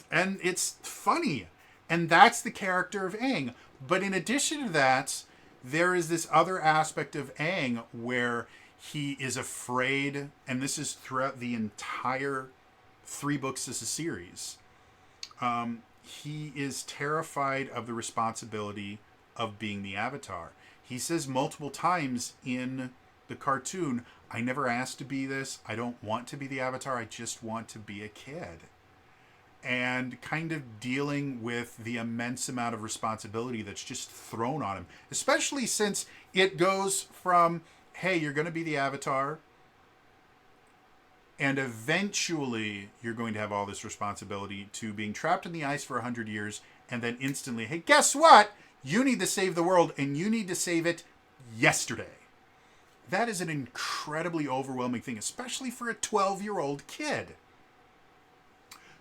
[SPEAKER 1] And it's funny. And that's the character of Aang. But in addition to that, there is this other aspect of Aang where he is afraid, and this is throughout the entire 3 books as a series. He is terrified of the responsibility of being the Avatar. He says multiple times in the cartoon, I never asked to be this. I don't want to be the Avatar. I just want to be a kid. And kind of dealing with the immense amount of responsibility that's just thrown on him. Especially since it goes from, hey, you're going to be the Avatar, and eventually you're going to have all this responsibility, to being trapped in the ice for 100 years, and then instantly, hey, guess what? You need to save the world, and you need to save it yesterday. That is an incredibly overwhelming thing, especially for a 12-year-old kid.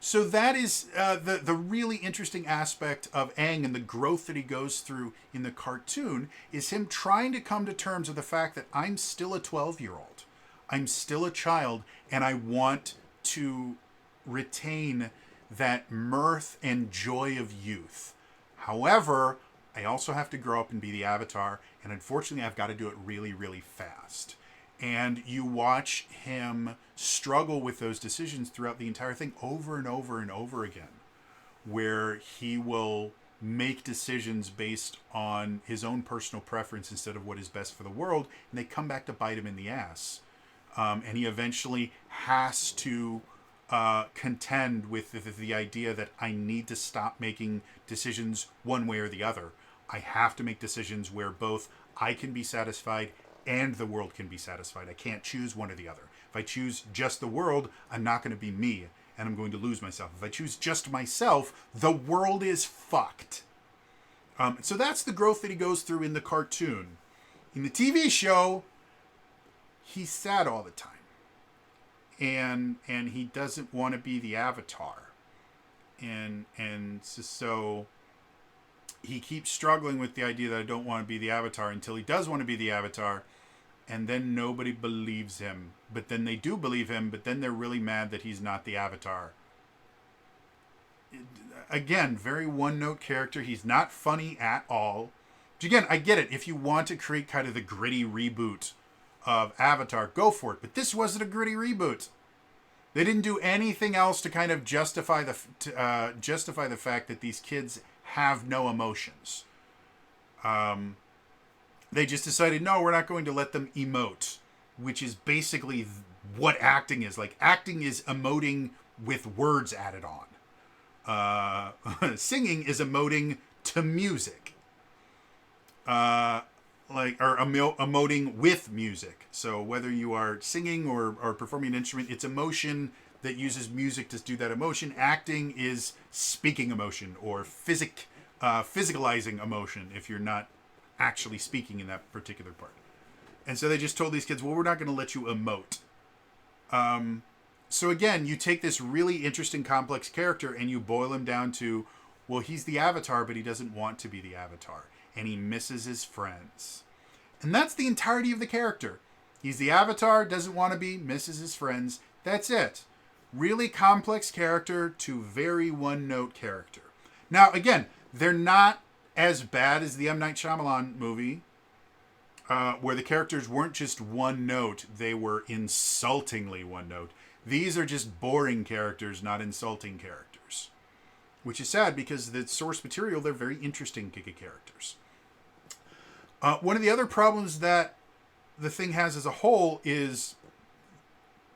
[SPEAKER 1] So that is the really interesting aspect of Aang and the growth that he goes through in the cartoon, is him trying to come to terms with the fact that I'm still a 12-year-old. I'm still a child, and I want to retain that mirth and joy of youth. However, I also have to grow up and be the Avatar, and unfortunately I've got to do it really, really fast. And you watch him struggle with those decisions throughout the entire thing over and over and over again, where he will make decisions based on his own personal preference instead of what is best for the world, and they come back to bite him in the ass. And he eventually has to contend with the idea that I need to stop making decisions one way or the other. I have to make decisions where both I can be satisfied and the world can be satisfied. I can't choose one or the other. If I choose just the world, I'm not going to be me, and I'm going to lose myself. If I choose just myself, the world is fucked. So that's the growth that he goes through in the cartoon. In the TV show, he's sad all the time. And he doesn't want to be the Avatar. And so he keeps struggling with the idea that I don't want to be the Avatar until he does want to be the Avatar, and then nobody believes him. But then they do believe him, but then they're really mad that he's not the Avatar. Again, very one-note character. He's not funny at all. But again, I get it. If you want to create kind of the gritty reboot of Avatar, go for it. But this wasn't a gritty reboot. They didn't do anything else to kind of justify the fact that these kids have no emotions. They just decided, no, we're not going to let them emote, which is basically what acting is. Like, acting is emoting with words added on. Singing is emoting to music. Emoting with music. So whether you are singing or performing an instrument, it's emotion that uses music to do that emotion. Acting is speaking emotion or physicalizing emotion if you're not actually speaking in that particular part. And so they just told these kids, well, we're not going to let you emote. So again, you take this really interesting, complex character and you boil him down to, well, he's the Avatar, but he doesn't want to be the Avatar. And he misses his friends. And that's the entirety of the character. He's the Avatar, doesn't want to be, misses his friends. That's it. Really complex character to very one-note character. Now, again, they're not as bad as the M. Night Shyamalan movie, where the characters weren't just one note, they were insultingly one note. These are just boring characters, not insulting characters. Which is sad because the source material, they're very interesting characters. One of the other problems that the thing has as a whole is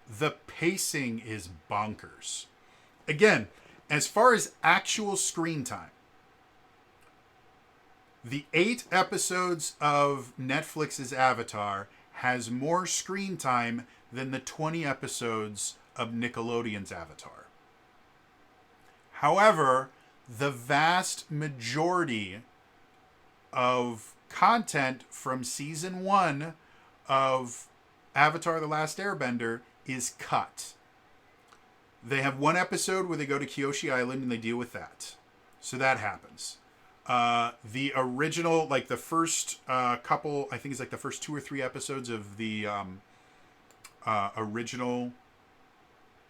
[SPEAKER 1] the pacing is bonkers. Again, as far as actual screen time, the 8 episodes of Netflix's Avatar has more screen time than the 20 episodes of Nickelodeon's Avatar. However, the vast majority of content from season 1 of Avatar The Last Airbender is cut. They have one episode where they go to Kyoshi Island and they deal with that. So that happens. The original, like the first couple, I think it's like the first 2 or 3 episodes of the original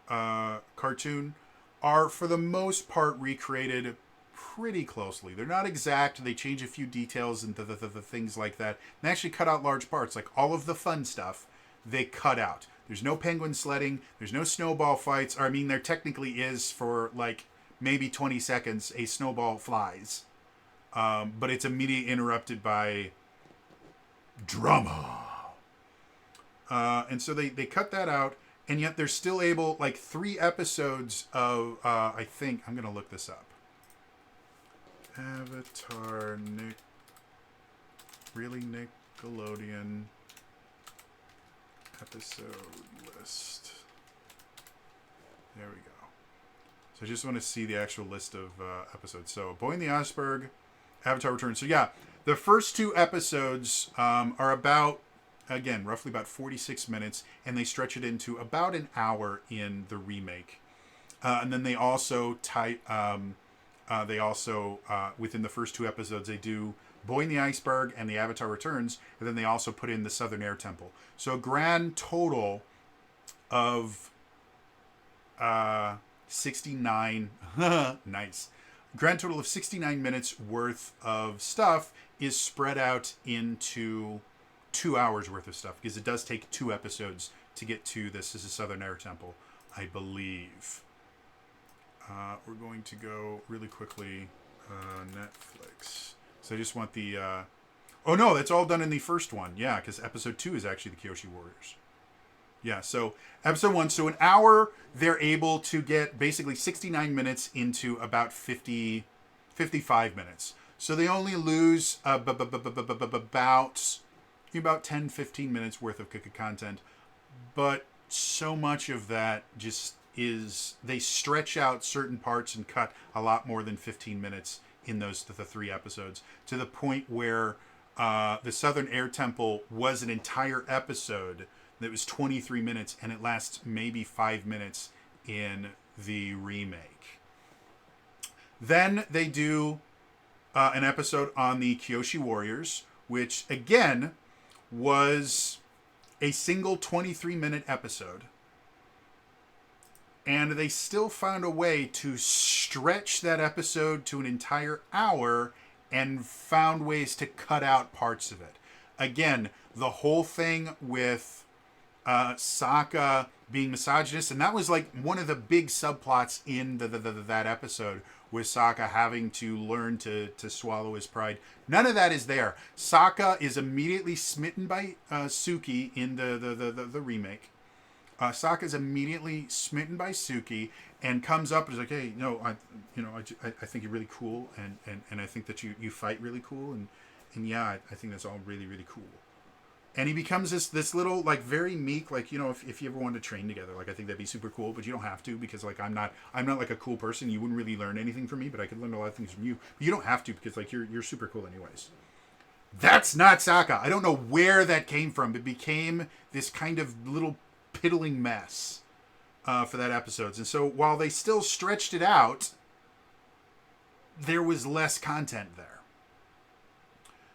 [SPEAKER 1] cartoon are for the most part recreated pretty closely. They're not exact. They change a few details and the things like that. They actually cut out large parts. Like all of the fun stuff, they cut out. There's no penguin sledding. There's no snowball fights. Or, I mean, there technically is for like maybe 20 seconds a snowball flies. But it's immediately interrupted by drama. And so they cut that out. And yet they're still able, like 3 episodes of, I think, I'm going to look this up. Avatar, Nickelodeon episode list. There we go. So I just want to see the actual list of episodes. So Boy in the Iceberg, Avatar Returns. So yeah, the first 2 episodes are about, again, roughly about 46 minutes, and they stretch it into about an hour in the remake. And then they also within the first 2 episodes, they do Boy in the Iceberg and the Avatar Returns, and then they also put in the Southern Air Temple. So a grand total of 69, nice. Grand total of 69 minutes worth of stuff is spread out into 2 hours worth of stuff, because it does take 2 episodes to get to this. This is Southern Air Temple, I believe. We're going to go really quickly, Netflix. So I just want the, oh no, that's all done in the first one. Yeah, because episode 2 is actually the Kyoshi Warriors. Yeah, so episode 1, so an hour, they're able to get basically 69 minutes into about 55 minutes. So they only lose about 10, 15 minutes worth of content. But so much of that just is, they stretch out certain parts and cut a lot more than 15 minutes in those the 3 episodes, to the point where the Southern Air Temple was an entire episode that was 23 minutes, and it lasts maybe 5 minutes in the remake. Then they do an episode on the Kyoshi Warriors, which again was a single 23-minute episode. And they still found a way to stretch that episode to an entire hour and found ways to cut out parts of it. Again, the whole thing with Sokka being misogynist, and that was like one of the big subplots in that episode, with Sokka having to learn to swallow his pride. None of that is there. Sokka is immediately smitten by Suki in the remake. Sokka is immediately smitten by Suki and comes up and is like, "Hey, no, I think you're really cool, and I think that you fight really cool, and yeah, I think that's all really, really cool." And he becomes this little, like, very meek, like, if you ever wanted to train together, like, I think that'd be super cool, but you don't have to, because, like, I'm not like a cool person. You wouldn't really learn anything from me, but I could learn a lot of things from you. But you don't have to, because, like, you're super cool anyways. That's not Sokka. I don't know where that came from. It became this kind of little piddling mess for that episodes. And so while they still stretched it out, there was less content there.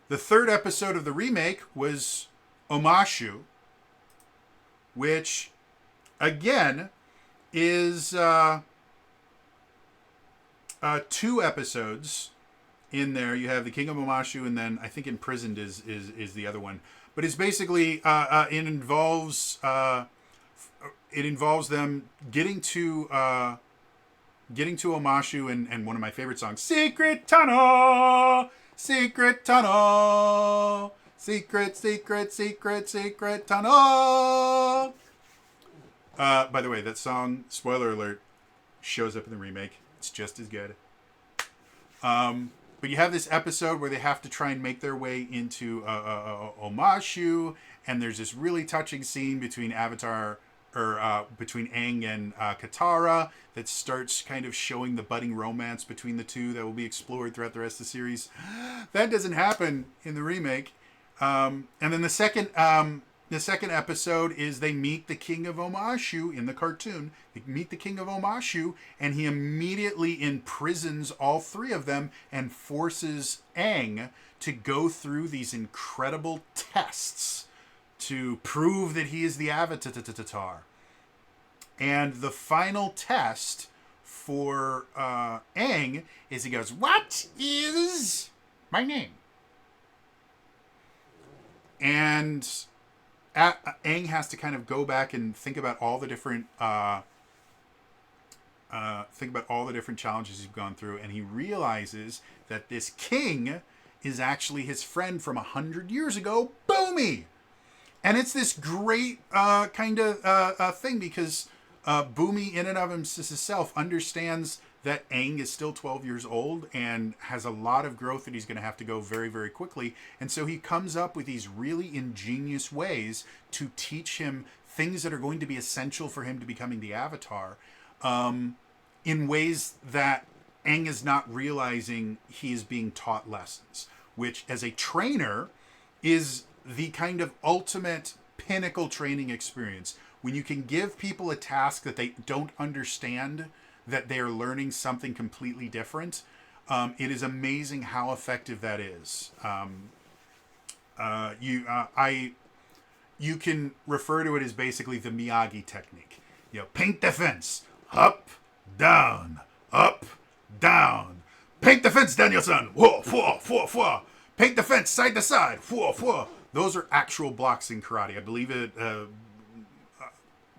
[SPEAKER 1] The 3rd episode of the remake was Omashu, which again is 2 episodes in there. You have the King of Omashu, and then I think Imprisoned is the other one. But it's basically it involves it involves them getting to Omashu and one of my favorite songs, Secret Tunnel, Secret Tunnel, Secret, Secret, Secret, Secret Tunnel. By the way, that song, spoiler alert, shows up in the remake. It's just as good. But you have this episode where they have to try and make their way into Omashu, and there's this really touching scene between between Aang and Katara that starts kind of showing the budding romance between the two that will be explored throughout the rest of the series. That doesn't happen in the remake. And then the second episode is they meet the King of Omashu in the cartoon. They meet the King of Omashu, and he immediately imprisons all three of them and forces Aang to go through these incredible tests to prove that he is the Avatar. And the final test for Aang is he goes, "What is my name?" And Aang has to kind of go back and think about all the different challenges he's gone through, and he realizes that this king is actually his friend from 100 years ago, Bumi. And it's this great kind of thing because Bumi in and of himself understands that Aang is still 12 years old and has a lot of growth that he's going to have to go very, very quickly. And so he comes up with these really ingenious ways to teach him things that are going to be essential for him to becoming the Avatar, in ways that Aang is not realizing he is being taught lessons, which as a trainer is the kind of ultimate pinnacle training experience. When you can give people a task that they don't understand, that they are learning something completely different, it is amazing how effective that is. You can refer to it as basically the Miyagi technique. Paint the fence, up, down, paint the fence, Daniel-san, whoa, whoa, whoa, whoa. Paint the fence side to side, whoa, whoa. Those are actual blocks in karate. I believe it.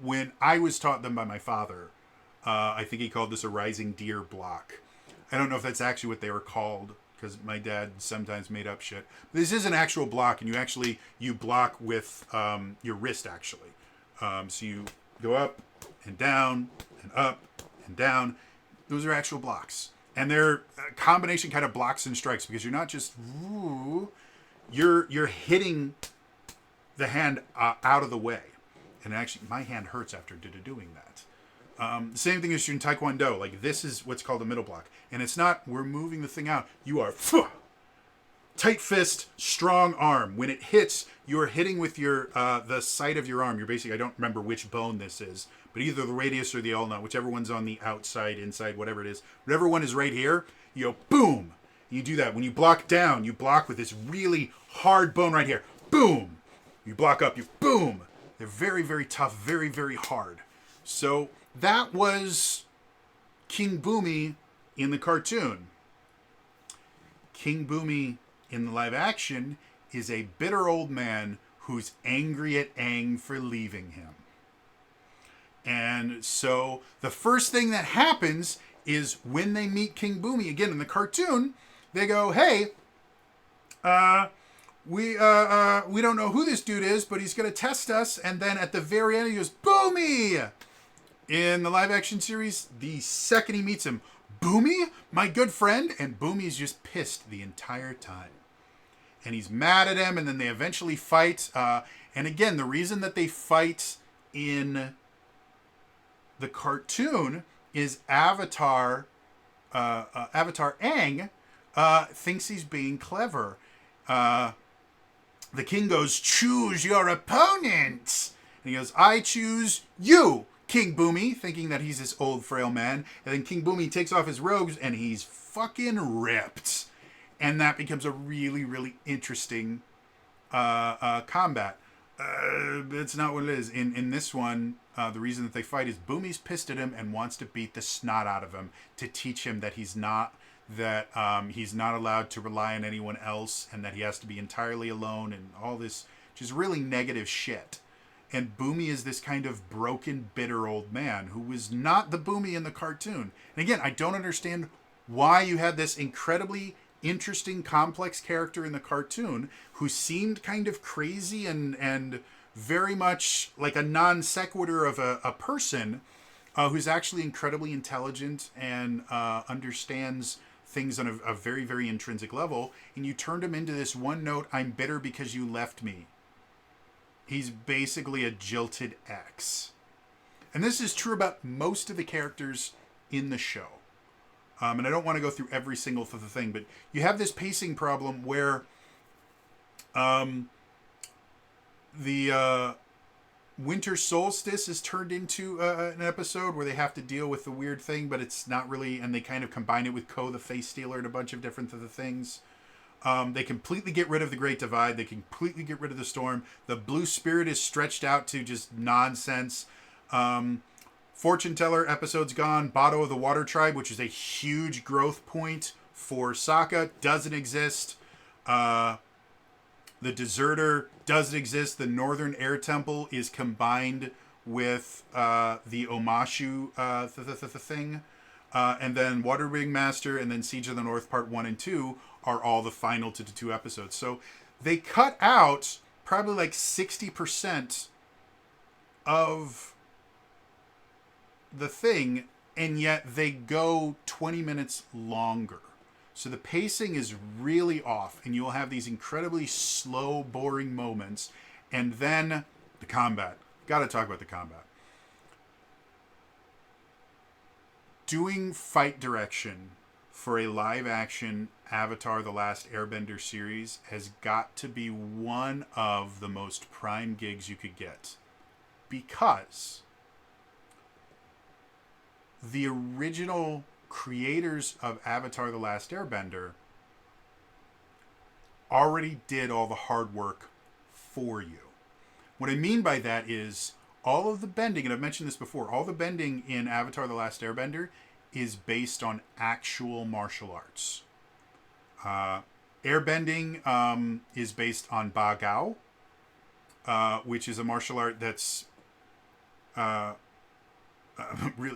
[SPEAKER 1] When I was taught them by my father, I think he called this a rising deer block. I don't know if that's actually what they were called, because my dad sometimes made up shit. But this is an actual block, and you block with your wrist, actually. So you go up and down and up and down. Those are actual blocks. And they're a combination kind of blocks and strikes, because you're not just... You're hitting the hand out of the way. And actually, my hand hurts after doing that. The same thing is true in Taekwondo. Like, this is what's called a middle block. And it's not, we're moving the thing out. You are tight fist, strong arm. When it hits, you're hitting with your the side of your arm. You're basically, I don't remember which bone this is, but either the radius or the ulna, whichever one's on the outside, inside, whatever it is. Whatever one is right here, you go, boom. You do that. When you block down, you block with this really hard bone right here. Boom. You block up, you boom. They're very, very tough, very, very hard. So that was King Bumi in the cartoon. King Bumi in the live action is a bitter old man who's angry at Aang for leaving him. And so the first thing that happens is when they meet King Bumi again in the cartoon, they go, "Hey, we don't know who this dude is, but he's going to test us." And then at the very end, he goes, "Bumi!" In the live-action series, the second he meets him, "Bumi, my good friend," and Bumi's just pissed the entire time. And he's mad at him, and then they eventually fight. And again, the reason that they fight in the cartoon is Avatar Aang thinks he's being clever. The king goes, "Choose your opponent." And he goes, "I choose you, King Bumi," thinking that he's this old, frail man. And then King Bumi takes off his robes, and he's fucking ripped. And that becomes a really, really interesting combat. It's not what it is. In this one, the reason that they fight is Bumi's pissed at him and wants to beat the snot out of him to teach him that he's not allowed to rely on anyone else, and that he has to be entirely alone, and all this just really negative shit. And Boomy is this kind of broken, bitter old man who was not the Boomy in the cartoon. And again, I don't understand why you had this incredibly interesting, complex character in the cartoon who seemed kind of crazy and very much like a non sequitur of a person who's actually incredibly intelligent and understands things on a very, very intrinsic level. And you turned him into this one note, I'm bitter because you left me. He's basically a jilted ex. And this is true about most of the characters in the show. And I don't want to go through every single thing, but you have this pacing problem where the Winter Solstice is turned into an episode where they have to deal with the weird thing, but it's not really, and they kind of combine it with Ko the Face Stealer and a bunch of different things. They completely get rid of the Great Divide. They completely get rid of the Storm. The Blue Spirit is stretched out to just nonsense. Fortune Teller episode's gone. Bato of the Water Tribe, which is a huge growth point for Sokka, doesn't exist. The Deserter doesn't exist. The Northern Air Temple is combined with the Omashu thing. And then Water Ring Master and then Siege of the North Part 1 and 2 are all the final to the 2 episodes. So they cut out probably like 60% of the thing, and yet they go 20 minutes longer. So the pacing is really off, and you'll have these incredibly slow, boring moments. And then the combat. Got to talk about the combat. Doing fight direction for a live-action Avatar: The Last Airbender series has got to be one of the most prime gigs you could get. Because the original creators of Avatar: The Last Airbender already did all the hard work for you. What I mean by that is all of the bending, and I've mentioned this before, all the bending in Avatar: The Last Airbender is based on actual martial arts. Airbending is based on Ba Gao, which is a martial art that's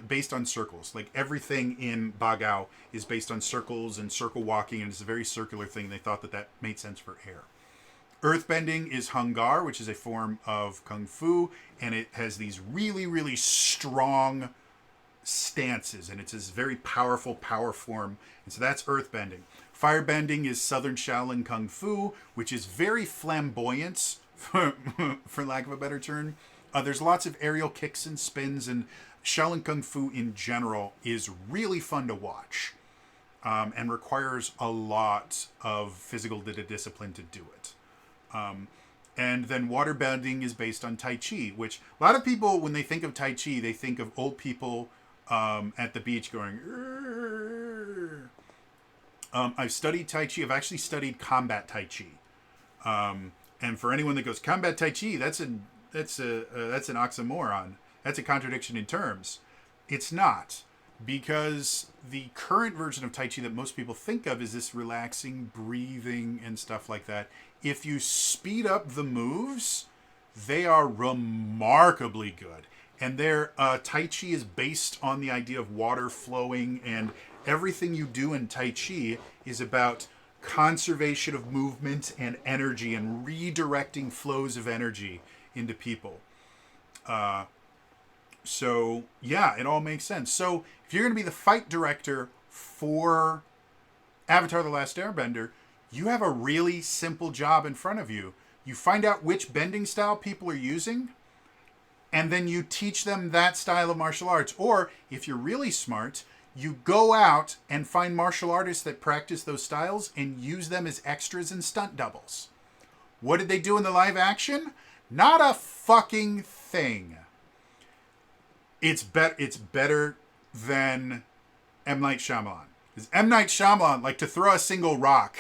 [SPEAKER 1] based on circles. Like everything in Ba Gao is based on circles and circle walking, and it's a very circular thing. They thought that made sense for air. Earthbending is Hung Gar, which is a form of Kung Fu, and it has these really, really strong stances, and it's this very powerful power form, and so that's Earthbending. Firebending is Southern Shaolin Kung Fu, which is very flamboyant, for lack of a better term. There's lots of aerial kicks and spins, and Shaolin Kung Fu in general is really fun to watch, and requires a lot of physical discipline to do it. And then waterbending is based on Tai Chi, which a lot of people, when they think of Tai Chi, they think of old people at the beach going, I've studied Tai Chi. I've actually studied combat Tai Chi. And for anyone that goes, combat Tai Chi, that's an oxymoron. That's a contradiction in terms. It's not, because the current version of Tai Chi that most people think of is this relaxing breathing and stuff like that. If you speed up the moves, they are remarkably good. And their Tai Chi is based on the idea of water flowing, and everything you do in Tai Chi is about conservation of movement and energy and redirecting flows of energy into people. So, yeah, it all makes sense. So, if you're going to be the fight director for Avatar: The Last Airbender, you have a really simple job in front of you. You find out which bending style people are using, and then you teach them that style of martial arts. Or, if you're really smart, you go out and find martial artists that practice those styles and use them as extras and stunt doubles. What did they do in the live action? Not a fucking thing. It's better than M. Night Shyamalan. Because M. Night Shyamalan, like, to throw a single rock,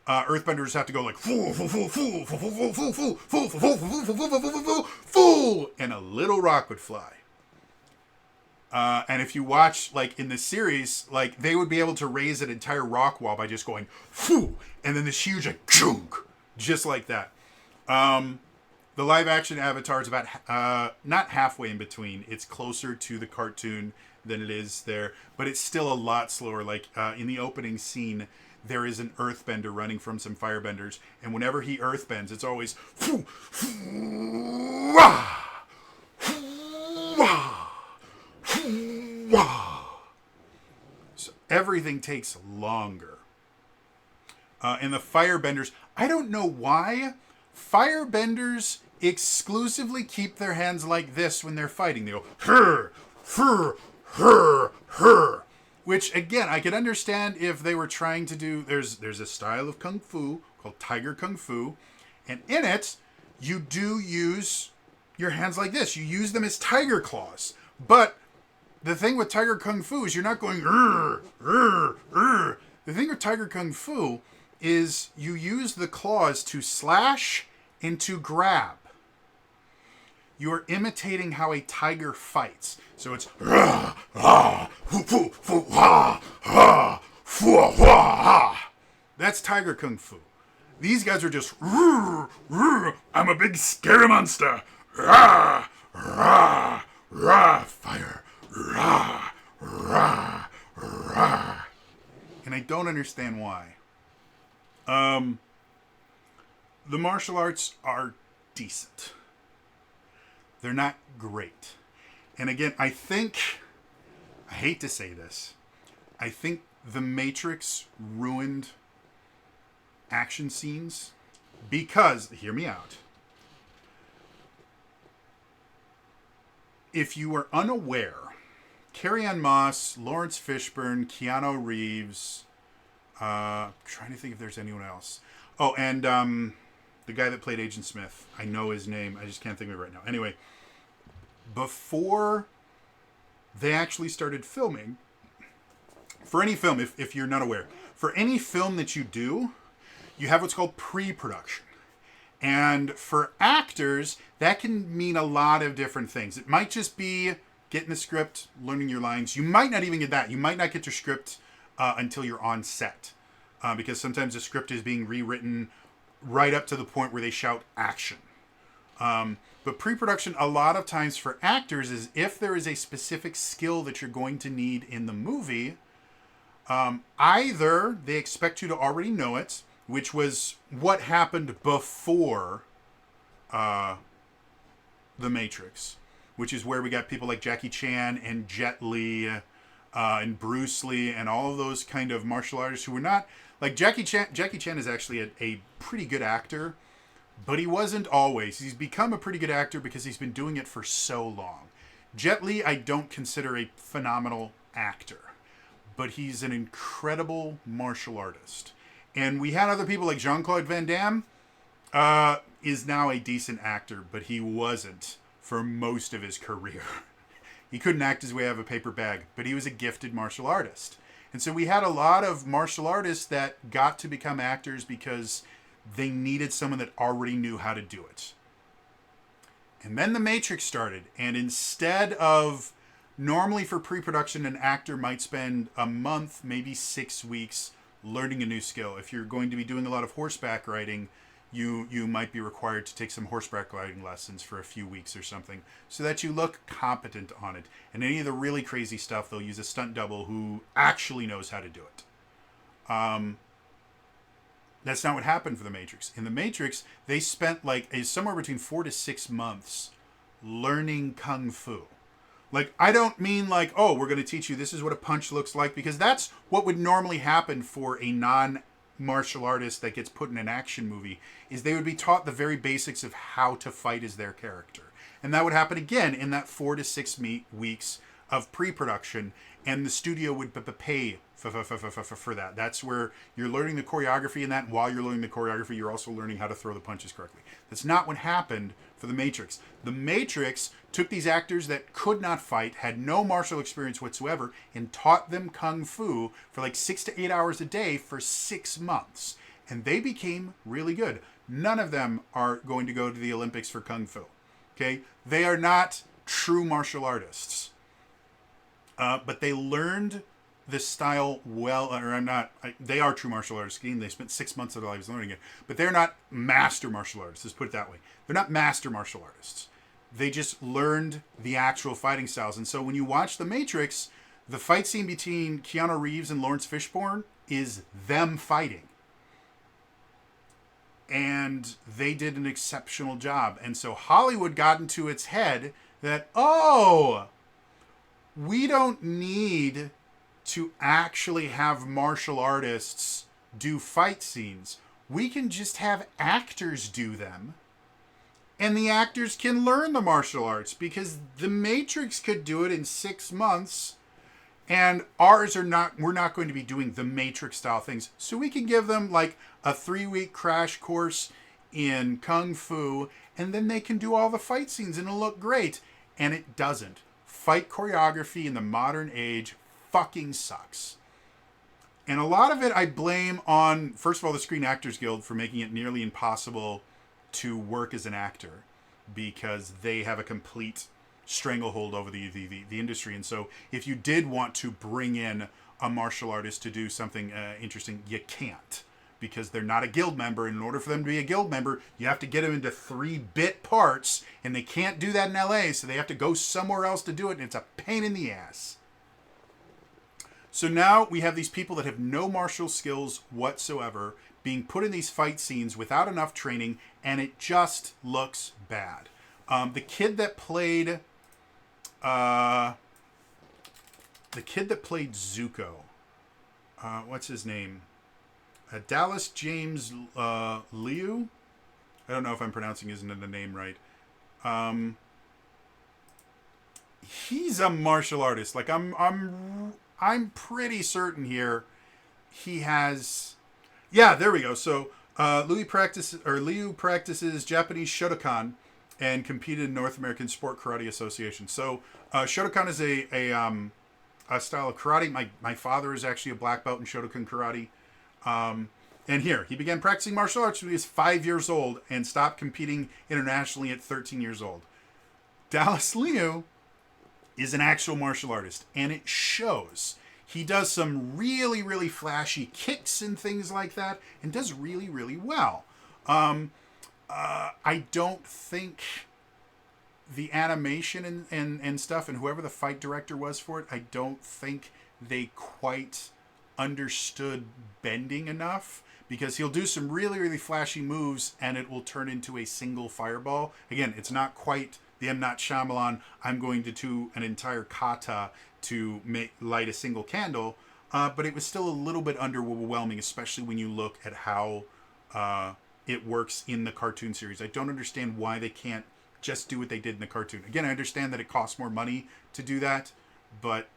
[SPEAKER 1] Earthbenders have to go like, fool, fool, fool, fool, fool, fool, fool, fool, fool, fool, fool, fool, fool, fool, fool, and a little rock would fly. And if you watch, like, in the series, like, they would be able to raise an entire rock wall by just going, fool, and then this huge, like, chunk, just like that. The live action Avatar is about not halfway in between. It's closer to the cartoon than it is there, but it's still a lot slower. Like in the opening scene, there is an earthbender running from some firebenders, and whenever he earthbends, it's always so everything takes longer. And the firebenders, I don't know why, firebenders exclusively keep their hands like this when they're fighting. They go, her, her, her, her. Which, again, I could understand if they were trying to do... There's a style of Kung Fu called Tiger Kung Fu. And in it, you do use your hands like this. You use them as tiger claws. But the thing with Tiger Kung Fu is you're not going... The thing with Tiger Kung Fu is you use the claws to slash and to grab. You are imitating how a tiger fights. So it's that's Tiger Kung Fu. These guys are just I'm a big scary monster. Fire. And I don't understand why. The martial arts are decent. They're not great. And again, I hate to say this, I think The Matrix ruined action scenes because, hear me out, if you are unaware, Carrie-Anne Moss, Lawrence Fishburne, Keanu Reeves, trying to think if there's anyone else. Oh, and the guy that played Agent Smith. I know his name. I just can't think of it right now. Anyway, before they actually started filming, for any film, if you're not aware, for any film that you do, you have what's called pre-production. And for actors, that can mean a lot of different things. It might just be getting the script, learning your lines. You might not even get that. You might not get your script until you're on set. Because sometimes the script is being rewritten right up to the point where they shout action. But pre-production, a lot of times for actors, is if there is a specific skill that you're going to need in the movie, either they expect you to already know it, which was what happened before The Matrix, which is where we got people like Jackie Chan and Jet Li and Bruce Lee and all of those kind of martial artists who were not... Like Jackie Chan is actually a pretty good actor, but he wasn't always. He's become a pretty good actor because he's been doing it for so long. Jet Li, I don't consider a phenomenal actor, but he's an incredible martial artist. And we had other people like Jean-Claude Van Damme, is now a decent actor, but he wasn't for most of his career. He couldn't act his way out of a paper bag, but he was a gifted martial artist. And so we had a lot of martial artists that got to become actors because they needed someone that already knew how to do it. And then The Matrix started, and instead of... Normally for pre-production, an actor might spend a month, maybe 6 weeks, learning a new skill. If you're going to be doing a lot of horseback riding, you might be required to take some horseback riding lessons for a few weeks or something so that you look competent on it. And any of the really crazy stuff, they'll use a stunt double who actually knows how to do it. That's not what happened for The Matrix. In The Matrix, they spent somewhere between 4 to 6 months learning Kung Fu. Like, I don't mean like, oh, we're going to teach you this is what a punch looks like, because that's what would normally happen for a non-martial artist that gets put in an action movie, is they would be taught the very basics of how to fight as their character. And that would happen again in that 4 to 6 weeks of pre-production, and the studio would pay for that. That's where you're learning the choreography in that, and while you're learning the choreography, you're also learning how to throw the punches correctly. That's not what happened for The Matrix. The Matrix took these actors that could not fight, had no martial experience whatsoever, and taught them Kung Fu for like 6 to 8 hours a day for 6 months. And they became really good. None of them are going to go to the Olympics for Kung Fu. Okay? They are not true martial artists. But they learned this style well, or I'm not. They are true martial artists. They spent 6 months of their lives learning it, but they're not master martial artists. Let's put it that way. They're not master martial artists. They just learned the actual fighting styles. And so when you watch The Matrix, the fight scene between Keanu Reeves and Lawrence Fishburne is them fighting. And they did an exceptional job. And so Hollywood got into its head that, oh, we don't need to actually have martial artists do fight scenes. We can just have actors do them. And the actors can learn the martial arts, because The Matrix could do it in 6 months. And ours are not, we're not going to be doing The Matrix style things. So we can give them like a 3-week crash course in Kung Fu, and then they can do all the fight scenes and it'll look great. And it doesn't. Fight choreography in the modern age fucking sucks. And a lot of it I blame on, first of all, the Screen Actors Guild for making it nearly impossible to work as an actor, because they have a complete stranglehold over the industry. And so if you did want to bring in a martial artist to do something interesting, you can't, because they're not a guild member. And in order for them to be a guild member, you have to get them into 3-bit parts, and they can't do that in LA, so they have to go somewhere else to do it, and it's a pain in the ass. So now we have these people that have no martial skills whatsoever being put in these fight scenes without enough training, and it just looks bad. The kid that played Zuko, what's his name? Dallas James Liu. I don't know if I'm pronouncing his name right. He's a martial artist. Like I'm pretty certain here he has. Yeah, there we go. So Liu practices Japanese Shotokan and competed in North American Sport Karate Association. So Shotokan is a style of karate. My father is actually a black belt in Shotokan karate. And here, he began practicing martial arts when he was 5 years old and stopped competing internationally at 13 years old. Dallas Liu is an actual martial artist, and it shows. He does some really, really flashy kicks and things like that, and does really, really well. I don't think the animation and stuff, and whoever the fight director was for it, I don't think they quite understood bending enough, because he'll do some really, really flashy moves and it will turn into a single fireball. Again, it's not quite the M. Night Shyamalan, I'm going to do an entire kata to light a single candle, but it was still a little bit underwhelming, especially when you look at how it works in the cartoon series. I don't understand why they can't just do what they did in the cartoon. Again, I understand that it costs more money to do that, but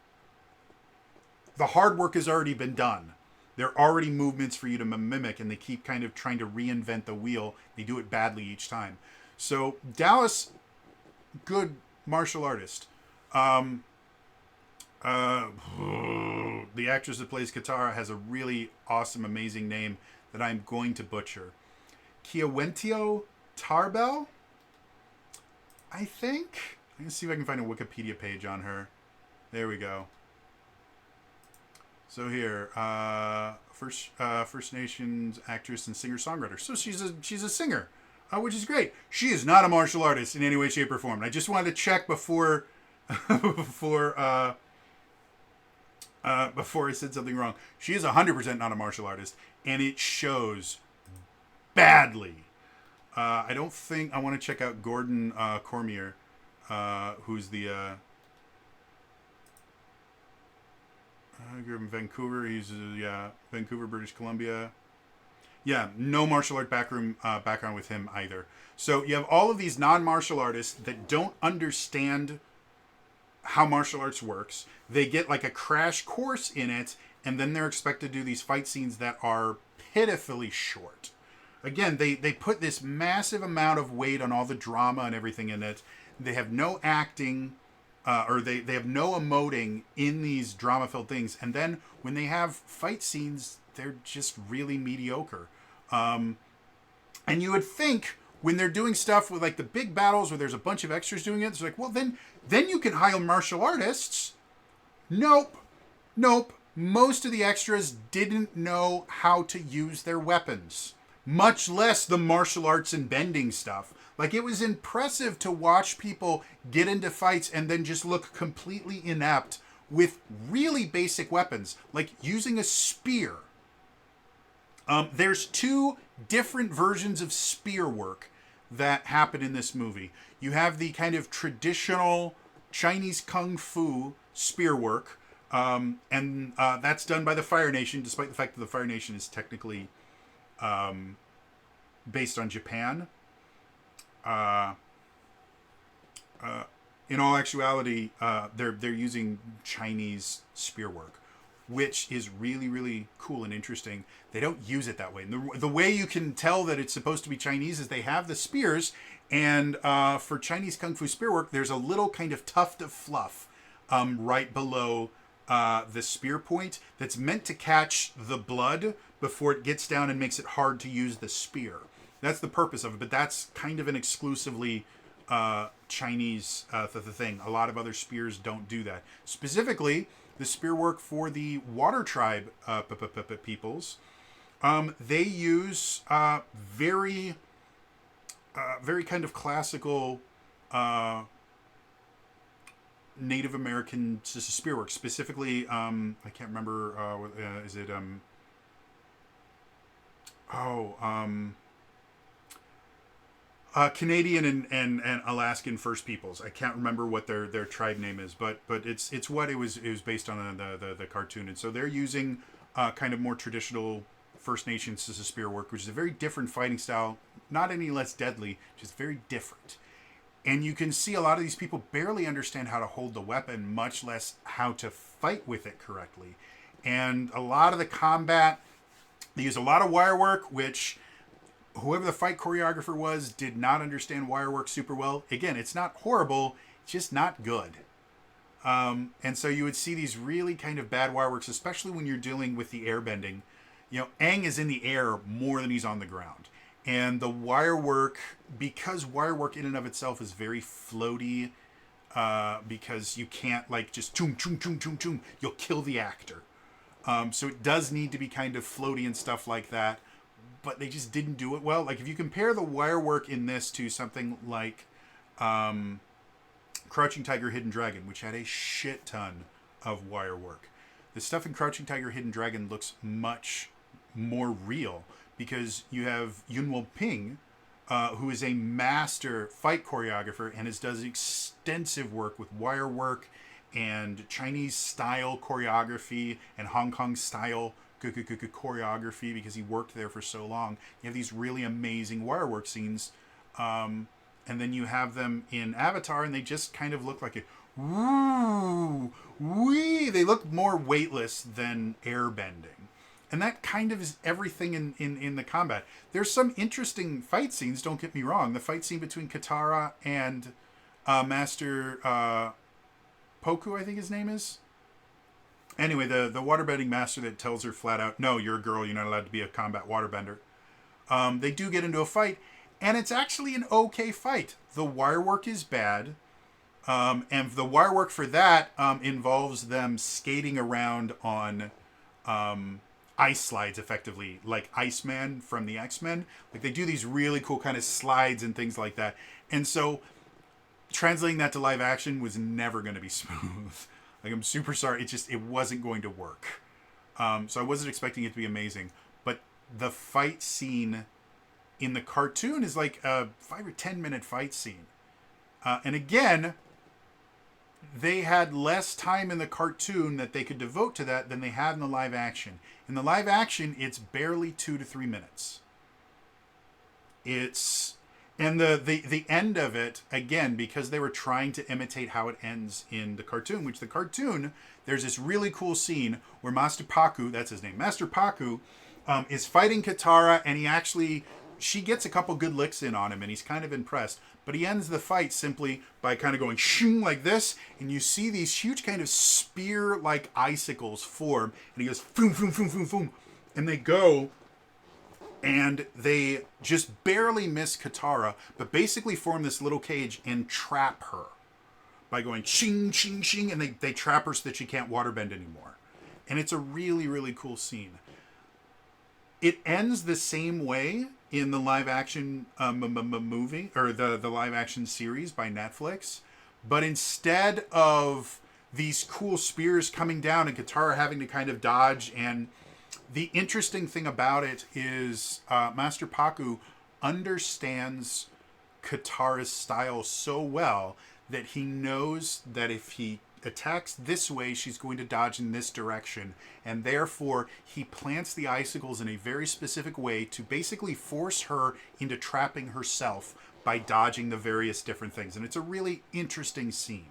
[SPEAKER 1] the hard work has already been done. There are already movements for you to mimic, and they keep kind of trying to reinvent the wheel. They do it badly each time. So Dallas, good martial artist. The actress that plays Katara has a really awesome, amazing name that I'm going to butcher. Kiawentio Tarbell, I think. Let's see if I can find a Wikipedia page on her. There we go. So here, First Nations actress and singer-songwriter. So she's a singer, which is great. She is not a martial artist in any way, shape, or form. And I just wanted to check before before I said something wrong. She is 100% not a martial artist, and it shows badly. I don't think I want to check out Gordon Cormier, who's the. I grew up in Vancouver. He's Vancouver, British Columbia. Yeah, no martial art background with him either. So you have all of these non-martial artists that don't understand how martial arts works. They get like a crash course in it, and then they're expected to do these fight scenes that are pitifully short. Again, they put this massive amount of weight on all the drama and everything in it. They have no acting. Or they have no emoting in these drama-filled things. And then when they have fight scenes, they're just really mediocre. And you would think when they're doing stuff with like the big battles where there's a bunch of extras doing it, it's like, well, then you can hire martial artists. Nope. most of the extras didn't know how to use their weapons, much less the martial arts and bending stuff. Like, it was impressive to watch people get into fights and then just look completely inept with really basic weapons, like using a spear. There's two different versions of spear work that happen in this movie. You have the kind of traditional Chinese kung fu spear work, and that's done by the Fire Nation, despite the fact that the Fire Nation is technically based on Japan. In all actuality, they're using Chinese spear work, which is really, really cool and interesting. They don't use it that way. And the way you can tell that it's supposed to be Chinese is they have the spears, and for Chinese kung fu spear work, there's a little kind of tuft of fluff right below the spear point that's meant to catch the blood before it gets down and makes it hard to use the spear. That's the purpose of it, but that's kind of an exclusively Chinese thing. A lot of other spears don't do that. Specifically, the spear work for the Water Tribe peoples, they use very kind of classical Native American spear work. Specifically, I can't remember. Is it Canadian and Alaskan First Peoples. I can't remember what their tribe name is, but it's what it was based on the cartoon, and so they're using kind of more traditional First Nations spear work, which is a very different fighting style, not any less deadly, just very different. And you can see a lot of these people barely understand how to hold the weapon, much less how to fight with it correctly. And a lot of the combat, they use a lot of wire work, which whoever the fight choreographer was did not understand wire work super well. Again, it's not horrible, it's just not good. And so you would see these really kind of bad wire works, especially when you're dealing with the air bending. You know, Aang is in the air more than he's on the ground. And the wire work, because wire work in and of itself is very floaty, because you can't like just choom, choom, choom, choom, choom, you'll kill the actor. So it does need to be kind of floaty and stuff like that. But they just didn't do it well. Like, if you compare the wire work in this to something like Crouching Tiger, Hidden Dragon, which had a shit ton of wire work, the stuff in Crouching Tiger, Hidden Dragon looks much more real because you have Yuen Woo-ping, who is a master fight choreographer and does extensive work with wire work and Chinese style choreography and Hong Kong style choreography because he worked there for so long. You have these really amazing wire work scenes, and then you have them in Avatar, and they just kind of look like they look more weightless than air bending. And that kind of is everything in the combat. There's some interesting fight scenes, don't get me wrong. The fight scene between Katara and Master Poku, I think his name is. Anyway, the waterbending master that tells her flat out, no, you're a girl, you're not allowed to be a combat waterbender. They do get into a fight, and it's actually an okay fight. The wire work is bad, and the wire work for that involves them skating around on ice slides, effectively, like Iceman from the X-Men. Like, they do these really cool kind of slides and things like that. And so translating that to live action was never going to be smooth. Like, I'm super sorry. It wasn't going to work. So I wasn't expecting it to be amazing. But the fight scene in the cartoon is like a 5 or 10 minute fight scene. And again, they had less time in the cartoon that they could devote to that than they had in the live action. In the live action, it's barely 2 to 3 minutes. And the end of it, again, because they were trying to imitate how it ends in the cartoon, which the cartoon, there's this really cool scene where Master Paku, that's his name, Master Paku, is fighting Katara, and she gets a couple good licks in on him, and he's kind of impressed. But he ends the fight simply by kind of going shing like this, and you see these huge kind of spear-like icicles form, and he goes foom, foom, foom, foom, foom, and they go, and they just barely miss Katara, but basically form this little cage and trap her by going shing, shing, shing, and they trap her so that she can't waterbend anymore. And it's a really, really cool scene. It ends the same way in the live action movie, or the live action series by Netflix. But instead of these cool spears coming down and Katara having to kind of dodge, and the interesting thing about it is Master Paku understands Katara's style so well that he knows that if he attacks this way, she's going to dodge in this direction. And therefore, he plants the icicles in a very specific way to basically force her into trapping herself by dodging the various different things. And it's a really interesting scene.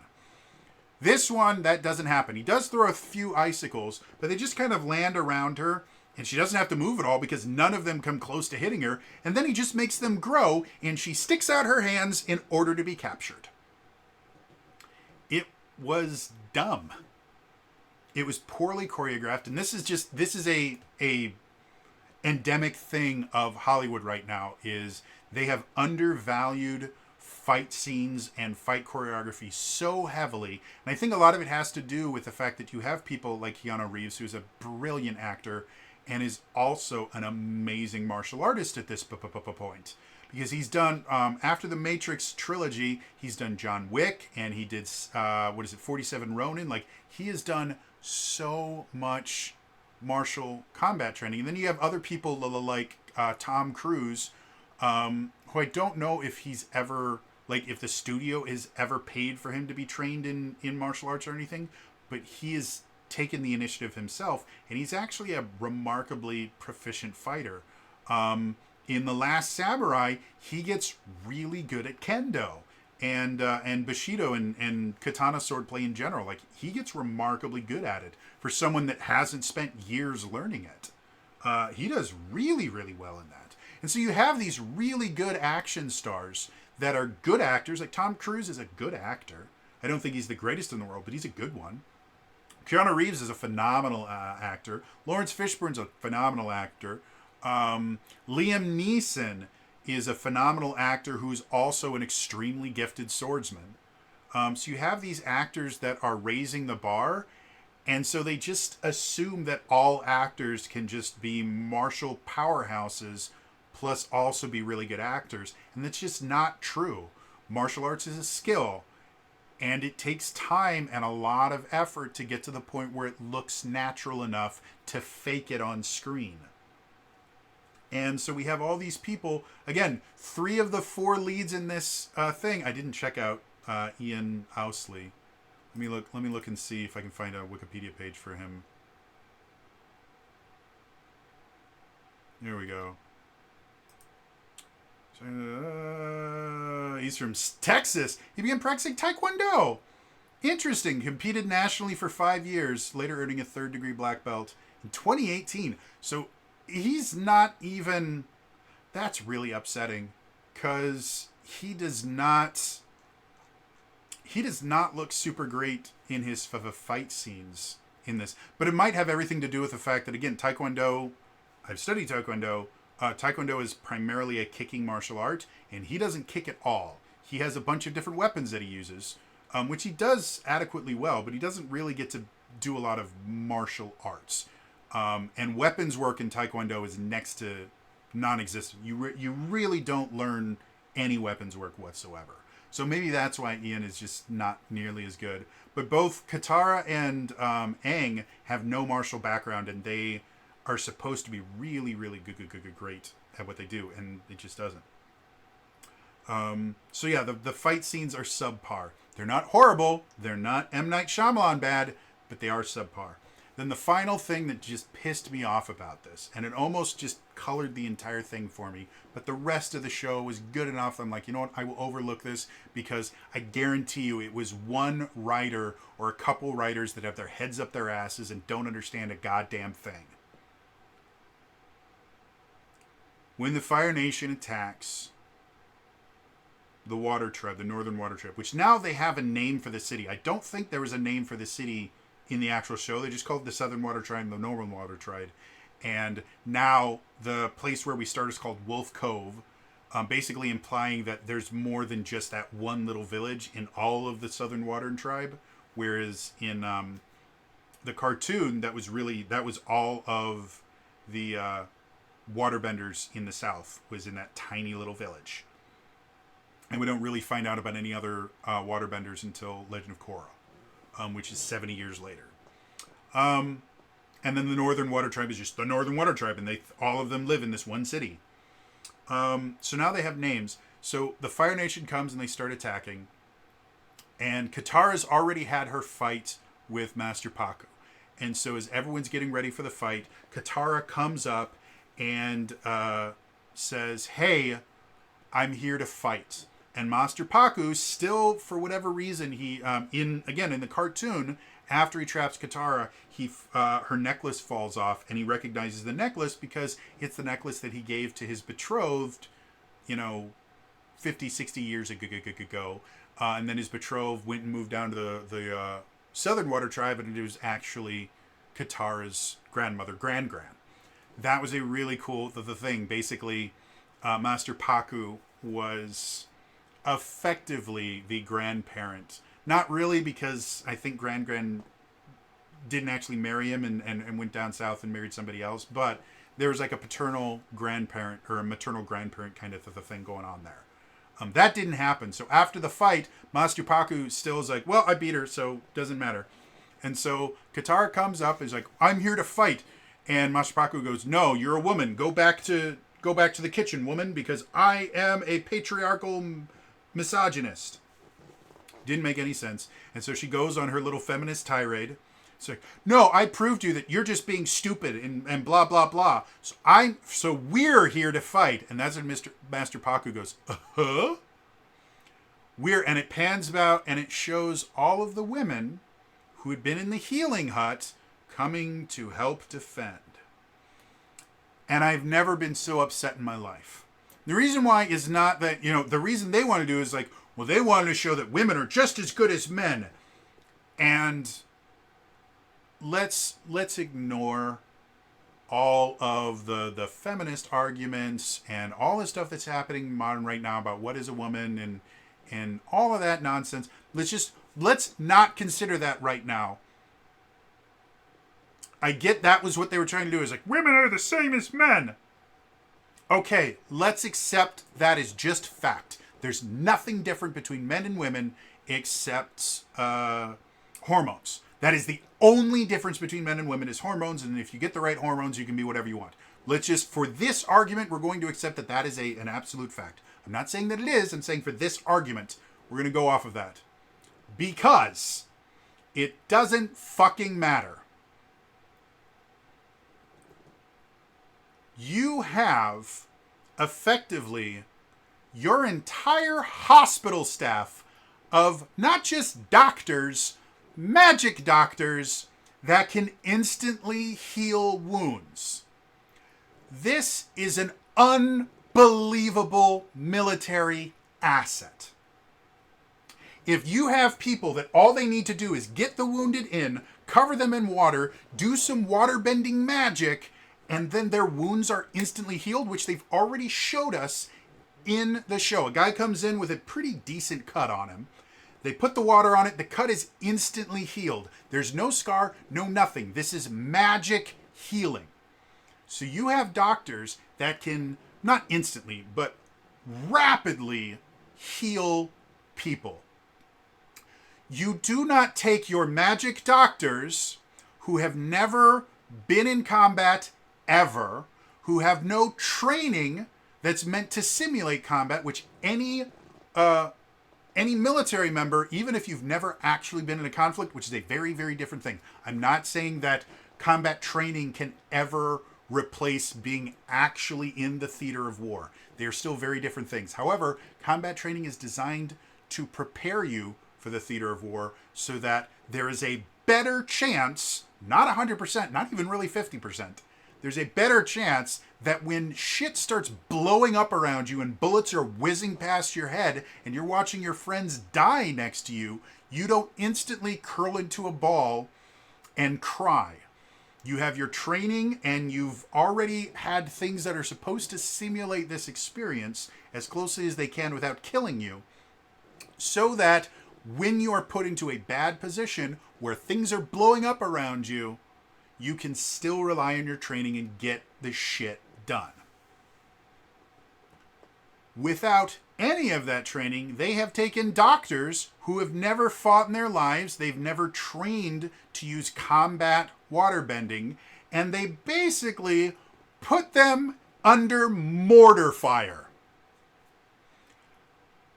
[SPEAKER 1] This one, that doesn't happen. He does throw a few icicles, but they just kind of land around her, and she doesn't have to move at all because none of them come close to hitting her. And then he just makes them grow, and she sticks out her hands in order to be captured. It was dumb. It was poorly choreographed, and this is a endemic thing of Hollywood right now, is they have undervalued fight scenes and fight choreography so heavily. And I think a lot of it has to do with the fact that you have people like Keanu Reeves, who's a brilliant actor and is also an amazing martial artist at this point. Because he's done, after the Matrix trilogy, he's done John Wick, and he did, 47 Ronin. Like, he has done so much martial combat training. And then you have other people like Tom Cruise, who I don't know if he's ever, like, if the studio is ever paid for him to be trained in martial arts or anything, but he has taken the initiative himself, and he's actually a remarkably proficient fighter. In The Last Samurai, he gets really good at kendo and Bushido and katana swordplay in general. Like, he gets remarkably good at it for someone that hasn't spent years learning it. He does really, really well in that. And so you have these really good action stars that are good actors. Like, Tom Cruise is a good actor. I don't think he's the greatest in the world, but he's a good one. Keanu Reeves is a phenomenal actor. Lawrence Fishburne's a phenomenal actor. Liam Neeson is a phenomenal actor who's also an extremely gifted swordsman. So you have these actors that are raising the bar, and so they just assume that all actors can just be martial powerhouses plus also be really good actors. And that's just not true. Martial arts is a skill, and it takes time and a lot of effort to get to the point where it looks natural enough to fake it on screen. And so we have all these people. Again, 3 of the 4 leads in this thing. I didn't check out Ian Ousley. Let me look and see if I can find a Wikipedia page for him. There we go. He's from Texas. He began practicing Taekwondo. Interesting. Competed nationally for 5 years, later earning a 3rd-degree black belt in 2018. So he's not even... That's really upsetting, because he does not look super great in his fight scenes in this. But it might have everything to do with the fact that, again, Taekwondo... I've studied Taekwondo. Taekwondo is primarily a kicking martial art, and he doesn't kick at all. He has a bunch of different weapons that he uses, which he does adequately well, but he doesn't really get to do a lot of martial arts. And weapons work in Taekwondo is next to non-existent. You really don't learn any weapons work whatsoever. So maybe that's why Ian is just not nearly as good. But both Katara and Aang have no martial background, and they are supposed to be really, really great at what they do, and it just doesn't. So yeah, the fight scenes are subpar. They're not horrible. They're not M. Night Shyamalan bad, but they are subpar. Then the final thing that just pissed me off about this, and it almost just colored the entire thing for me, but the rest of the show was good enough. I'm like, you know what? I will overlook this, because I guarantee you it was one writer or a couple writers that have their heads up their asses and don't understand a goddamn thing. When the Fire Nation attacks the Water Tribe, the Northern Water Tribe, which now they have a name for the city. I don't think there was a name for the city in the actual show. They just called it the Southern Water Tribe and the Northern Water Tribe. And now the place where we start is called Wolf Cove, basically implying that there's more than just that one little village in all of the Southern Water Tribe, whereas in the cartoon, that was all of the waterbenders in the South, was in that tiny little village. And we don't really find out about any other waterbenders until Legend of Korra, which is 70 years later. And then the Northern Water Tribe is just the Northern Water Tribe, and all of them live in this one city. So now they have names. So the Fire Nation comes and they start attacking. And Katara's already had her fight with Master Pakku. And so as everyone's getting ready for the fight, Katara comes up and says, "Hey, I'm here to fight." And Master Pakku still, for whatever reason, he in the cartoon, after he traps Katara, her necklace falls off, and he recognizes the necklace because it's the necklace that he gave to his betrothed, 50, 60 years ago. And then his betrothed went and moved down to the Southern Water Tribe, and it was actually Katara's grandmother, Gran. That was a really cool thing. Basically, Master Pakku was effectively the grandparent. Not really, because I think Gran didn't actually marry him and went down south and married somebody else, but there was like a paternal grandparent or a maternal grandparent kind of thing going on there. That didn't happen. So after the fight, Master Pakku still is like, well, I beat her, so doesn't matter. And so Katara comes up and is like, I'm here to fight. And Master Pakku goes, no, you're a woman. Go back to the kitchen, woman, because I am a patriarchal misogynist. Didn't make any sense. And so she goes on her little feminist tirade. It's like, no, I proved to you that you're just being stupid and blah, blah, blah. So we're here to fight. And that's when Master Pakku goes, uh-huh? And it pans about and it shows all of the women who had been in the healing hut coming to help defend. And I've never been so upset in my life. The reason why is not that, the reason they want to do is like, well, they wanted to show that women are just as good as men. And let's ignore all of the feminist arguments and all the stuff that's happening modern right now about what is a woman and all of that nonsense. Let's not consider that right now. I get that was what they were trying to do, is like, women are the same as men. Okay, let's accept that as just fact. There's nothing different between men and women except hormones. That is the only difference between men and women, is hormones, and if you get the right hormones, you can be whatever you want. For this argument, we're going to accept that is an absolute fact. I'm not saying that it is, I'm saying for this argument, we're going to go off of that. Because it doesn't fucking matter. You have effectively your entire hospital staff of not just doctors, magic doctors that can instantly heal wounds. This is an unbelievable military asset. If you have people that all they need to do is get the wounded in, cover them in water, do some water-bending magic, and then their wounds are instantly healed, which they've already showed us in the show. A guy comes in with a pretty decent cut on him. They put the water on it. The cut is instantly healed. There's no scar, no nothing. This is magic healing. So you have doctors that can, not instantly, but rapidly heal people. You do not take your magic doctors who have never been in combat ever, who have no training that's meant to simulate combat, which any military member, even if you've never actually been in a conflict, which is a very, very different thing. I'm not saying that combat training can ever replace being actually in the theater of war. They're still very different things. However, combat training is designed to prepare you for the theater of war so that there is a better chance, not 100%, not even really 50%, there's a better chance that when shit starts blowing up around you and bullets are whizzing past your head and you're watching your friends die next to you, you don't instantly curl into a ball and cry. You have your training and you've already had things that are supposed to simulate this experience as closely as they can without killing you, so that when you are put into a bad position where things are blowing up around you, you can still rely on your training and get the shit done. Without any of that training, they have taken doctors who have never fought in their lives, they've never trained to use combat waterbending, and they basically put them under mortar fire.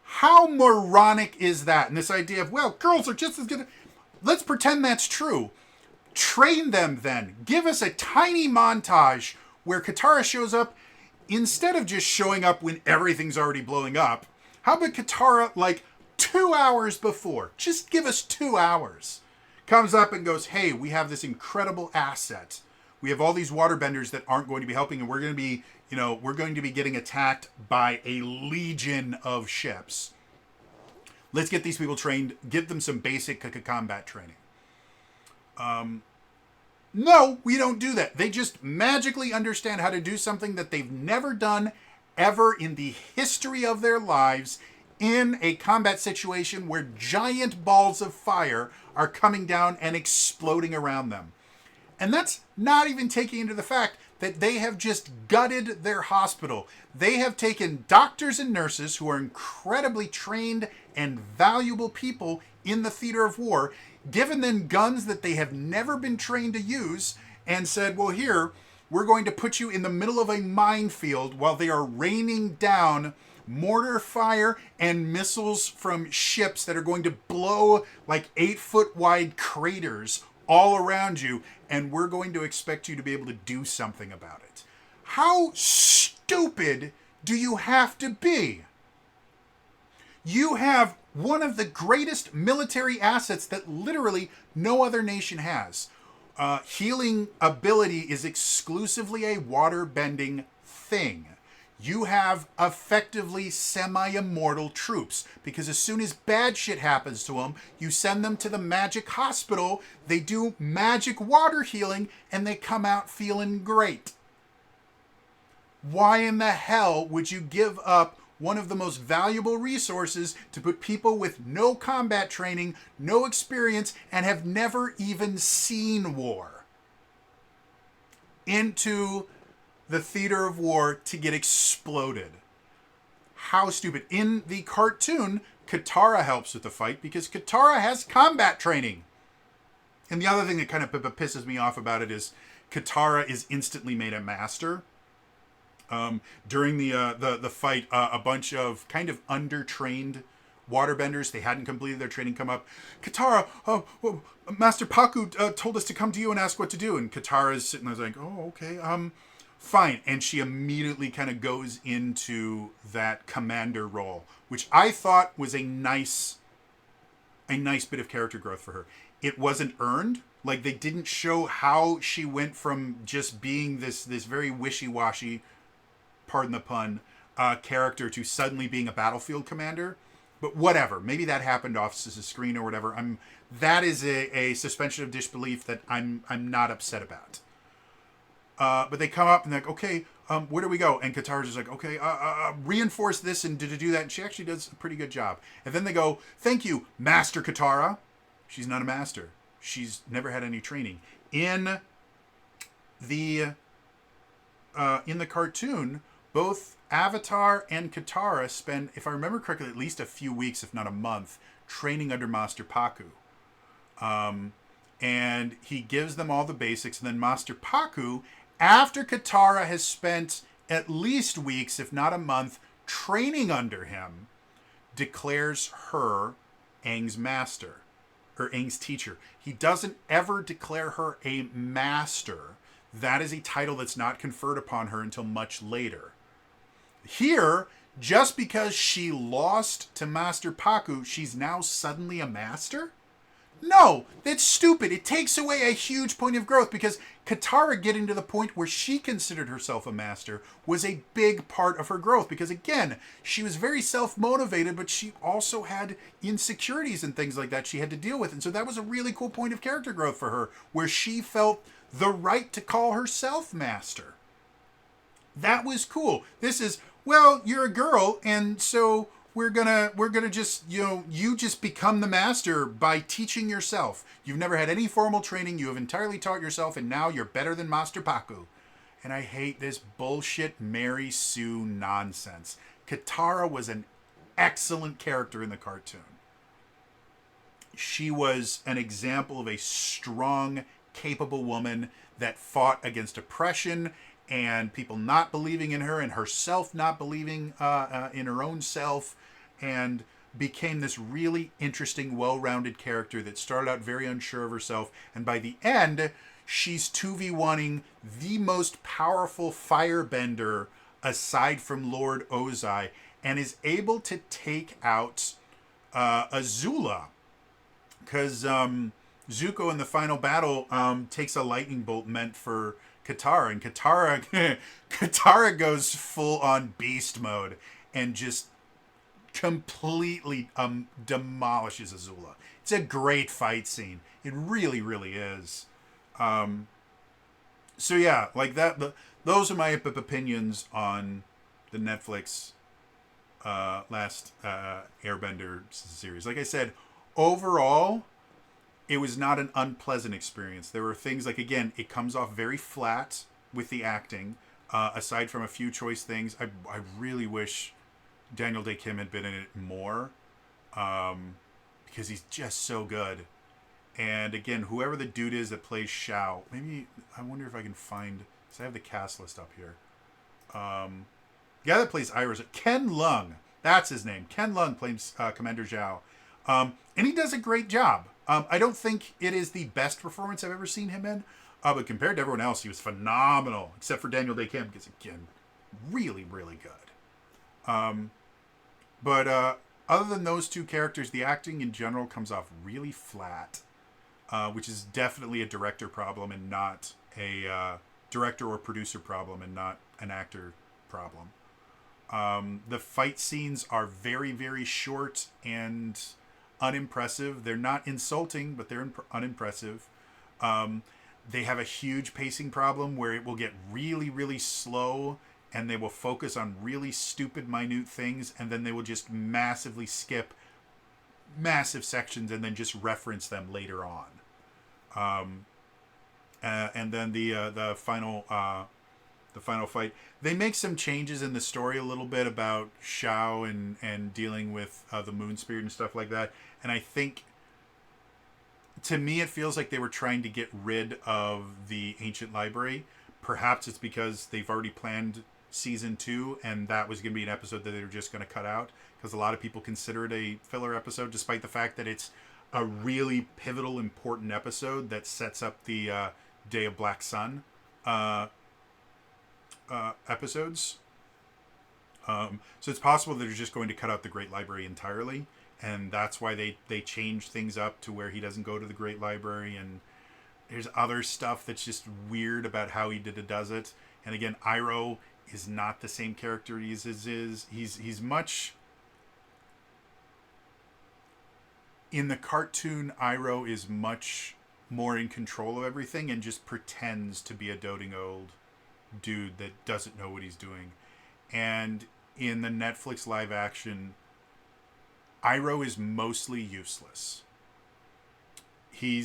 [SPEAKER 1] How moronic is that? And this idea of, well, girls are just as good. Let's pretend that's true. Train them then. Give us a tiny montage where Katara shows up. Instead of just showing up when everything's already blowing up, how about Katara like 2 hours before? Just give us 2 hours. Comes up and goes, hey, we have this incredible asset. We have all these waterbenders that aren't going to be helping, and we're going to be getting attacked by a legion of ships. Let's get these people trained, give them some basic combat training. No, we don't do that. They just magically understand how to do something that they've never done ever in the history of their lives in a combat situation where giant balls of fire are coming down and exploding around them. And that's not even taking into the fact that they have just gutted their hospital. They have taken doctors and nurses who are incredibly trained and valuable people in the theater of war, given them guns that they have never been trained to use, and said, well, here, we're going to put you in the middle of a minefield while they are raining down mortar fire and missiles from ships that are going to blow like 8-foot wide craters all around you, and we're going to expect you to be able to do something about it. How stupid do you have to be? You have one of the greatest military assets that literally no other nation has. Healing ability is exclusively a water-bending thing. You have effectively semi-immortal troops, because as soon as bad shit happens to them, you send them to the magic hospital, they do magic water healing, and they come out feeling great. Why in the hell would you give up one of the most valuable resources to put people with no combat training, no experience, and have never even seen war into the theater of war to get exploded? How stupid. In the cartoon, Katara helps with the fight because Katara has combat training. And the other thing that kind of pisses me off about it is Katara is instantly made a master. During the fight, a bunch of kind of undertrained waterbenders, they hadn't completed their training, come up. Katara, Master Pakku told us to come to you and ask what to do. And Katara's sitting there like, oh, okay, fine. And she immediately kind of goes into that commander role, which I thought was a nice bit of character growth for her. It wasn't earned. Like, they didn't show how she went from just being this very wishy-washy, pardon the pun, character to suddenly being a battlefield commander. But whatever. Maybe that happened off the screen or whatever. That is a suspension of disbelief that I'm not upset about. But they come up and they're like, okay, where do we go? And Katara's just like, okay, reinforce this and do that. And she actually does a pretty good job. And then they go, thank you, Master Katara. She's not a master. She's never had any training. In the cartoon, both Avatar and Katara spend, if I remember correctly, at least a few weeks, if not a month, training under Master Pakku. And he gives them all the basics. And then Master Pakku, after Katara has spent at least weeks, if not a month, training under him, declares her Aang's master, or Aang's teacher. He doesn't ever declare her a master. That is a title that's not conferred upon her until much later. Here, just because she lost to Master Pakku, she's now suddenly a master? No, that's stupid. It takes away a huge point of growth, because Katara getting to the point where she considered herself a master was a big part of her growth, because again, she was very self-motivated, but she also had insecurities and things like that she had to deal with. And so that was a really cool point of character growth for her, where she felt the right to call herself master. That was cool. This is, well, you're a girl, and so we're gonna just, you just become the master by teaching yourself. You've never had any formal training. You have entirely taught yourself, and now you're better than Master Paku. And I hate this bullshit Mary Sue nonsense. Katara was an excellent character in the cartoon. She was an example of a strong, capable woman that fought against oppression and people not believing in her and herself not believing in her own self, and became this really interesting, well-rounded character that started out very unsure of herself, and by the end, she's 2v1ing the most powerful firebender aside from Lord Ozai, and is able to take out Azula. Because Zuko in the final battle takes a lightning bolt meant for Katara, and Katara goes full on beast mode and just completely demolishes Azula. It's a great fight scene. It really, really is. So yeah, like that. Those are my opinions on the Netflix last Airbender series. Like I said, overall, it was not an unpleasant experience. There were things like, again, it comes off very flat with the acting. Aside from a few choice things, I really wish Daniel Day Kim had been in it more, because he's just so good. And again, whoever the dude is that plays Shao, maybe, I wonder if I can find, because I have the cast list up here. The guy that plays Iris, Ken Leung, that's his name. Ken Leung plays Commander Zhao. And he does a great job. I don't think it is the best performance I've ever seen him in, but compared to everyone else, he was phenomenal, except for Daniel Day Kim, because again, really, really good. But other than those two characters, the acting in general comes off really flat, which is definitely a director problem and not a director or producer problem and not an actor problem. The fight scenes are very, very short and unimpressive. They're not insulting, but they're unimpressive. They have a huge pacing problem where it will get really, really slow, and they will focus on really stupid, minute things, and then they will just massively skip massive sections and then just reference them later on. And then the final fight, they make some changes in the story a little bit about Shao and dealing with the moon spirit and stuff like that. And I think, to me, it feels like they were trying to get rid of the ancient library. Perhaps it's because they've already planned season 2, and that was going to be an episode that they were just going to cut out, because a lot of people consider it a filler episode, despite the fact that it's a really pivotal, important episode that sets up the Day of Black Sun episodes. So it's possible that they're just going to cut out the Great Library entirely, and that's why they change things up to where he doesn't go to the Great Library, and there's other stuff that's just weird about how he does it. And again, Iroh is not the same character he is. He's much... In the cartoon, Iroh is much more in control of everything and just pretends to be a doting old dude that doesn't know what he's doing. And in the Netflix live action, Iroh is mostly useless. He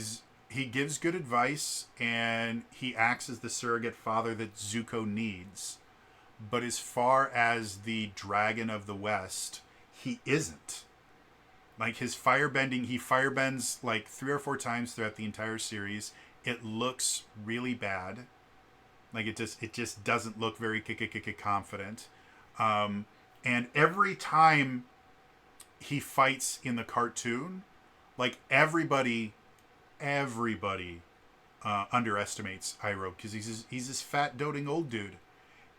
[SPEAKER 1] gives good advice, and he acts as the surrogate father that Zuko needs. But as far as the Dragon of the West, he isn't. Like, his firebending, he firebends like 3 or 4 times throughout the entire series. It looks really bad. Like, it just doesn't look very confident. And every time he fights in the cartoon, like, everybody underestimates Iroh, because he's this fat, doting old dude.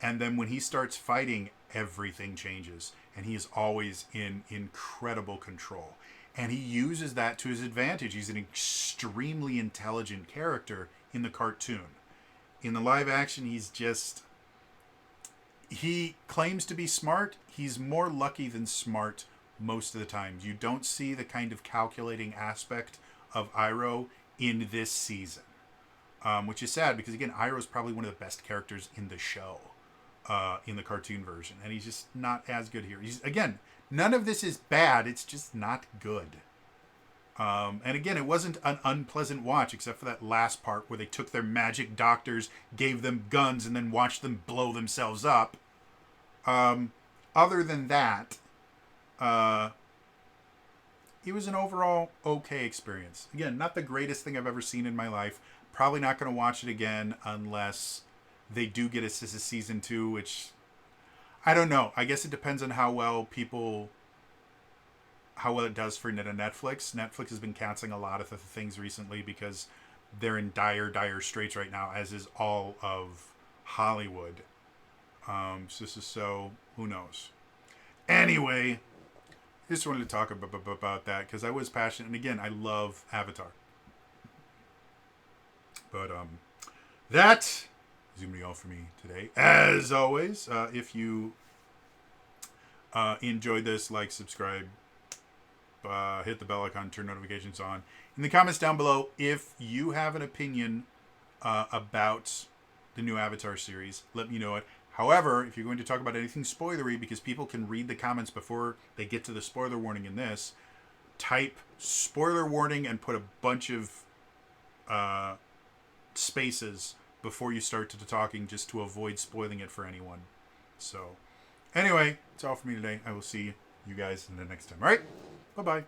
[SPEAKER 1] And then when he starts fighting, everything changes, and he is always in incredible control. And he uses that to his advantage. He's an extremely intelligent character in the cartoon. In the live action, he claims to be smart. He's more lucky than smart most of the time. You don't see the kind of calculating aspect of Iroh in this season, which is sad, because again, Iroh is probably one of the best characters in the show. in the cartoon version, and he's just not as good here. He's, again, none of this is bad. It's just not good. And again, it wasn't an unpleasant watch, except for that last part where they took their magic doctors, gave them guns, and then watched them blow themselves up. Other than that, it was an overall okay experience. Again, not the greatest thing I've ever seen in my life. Probably not going to watch it again unless they do get a season 2, which I don't know. I guess it depends on how well it does for Netflix. Netflix has been canceling a lot of the things recently because they're in dire straits right now, as is all of Hollywood. So who knows? Anyway, just wanted to talk about that because I was passionate, and again, I love Avatar. But that is going to be all for me today. As always, if you enjoyed this, like, subscribe, hit the bell icon, turn notifications on. In the comments down below, if you have an opinion about the new Avatar series, let me know it. However, if you're going to talk about anything spoilery, because people can read the comments before they get to the spoiler warning in this, type spoiler warning and put a bunch of spaces before you start to talking, just to avoid spoiling it for anyone. So, anyway, that's all for me today. I will see you guys in the next time. All right? Bye-bye.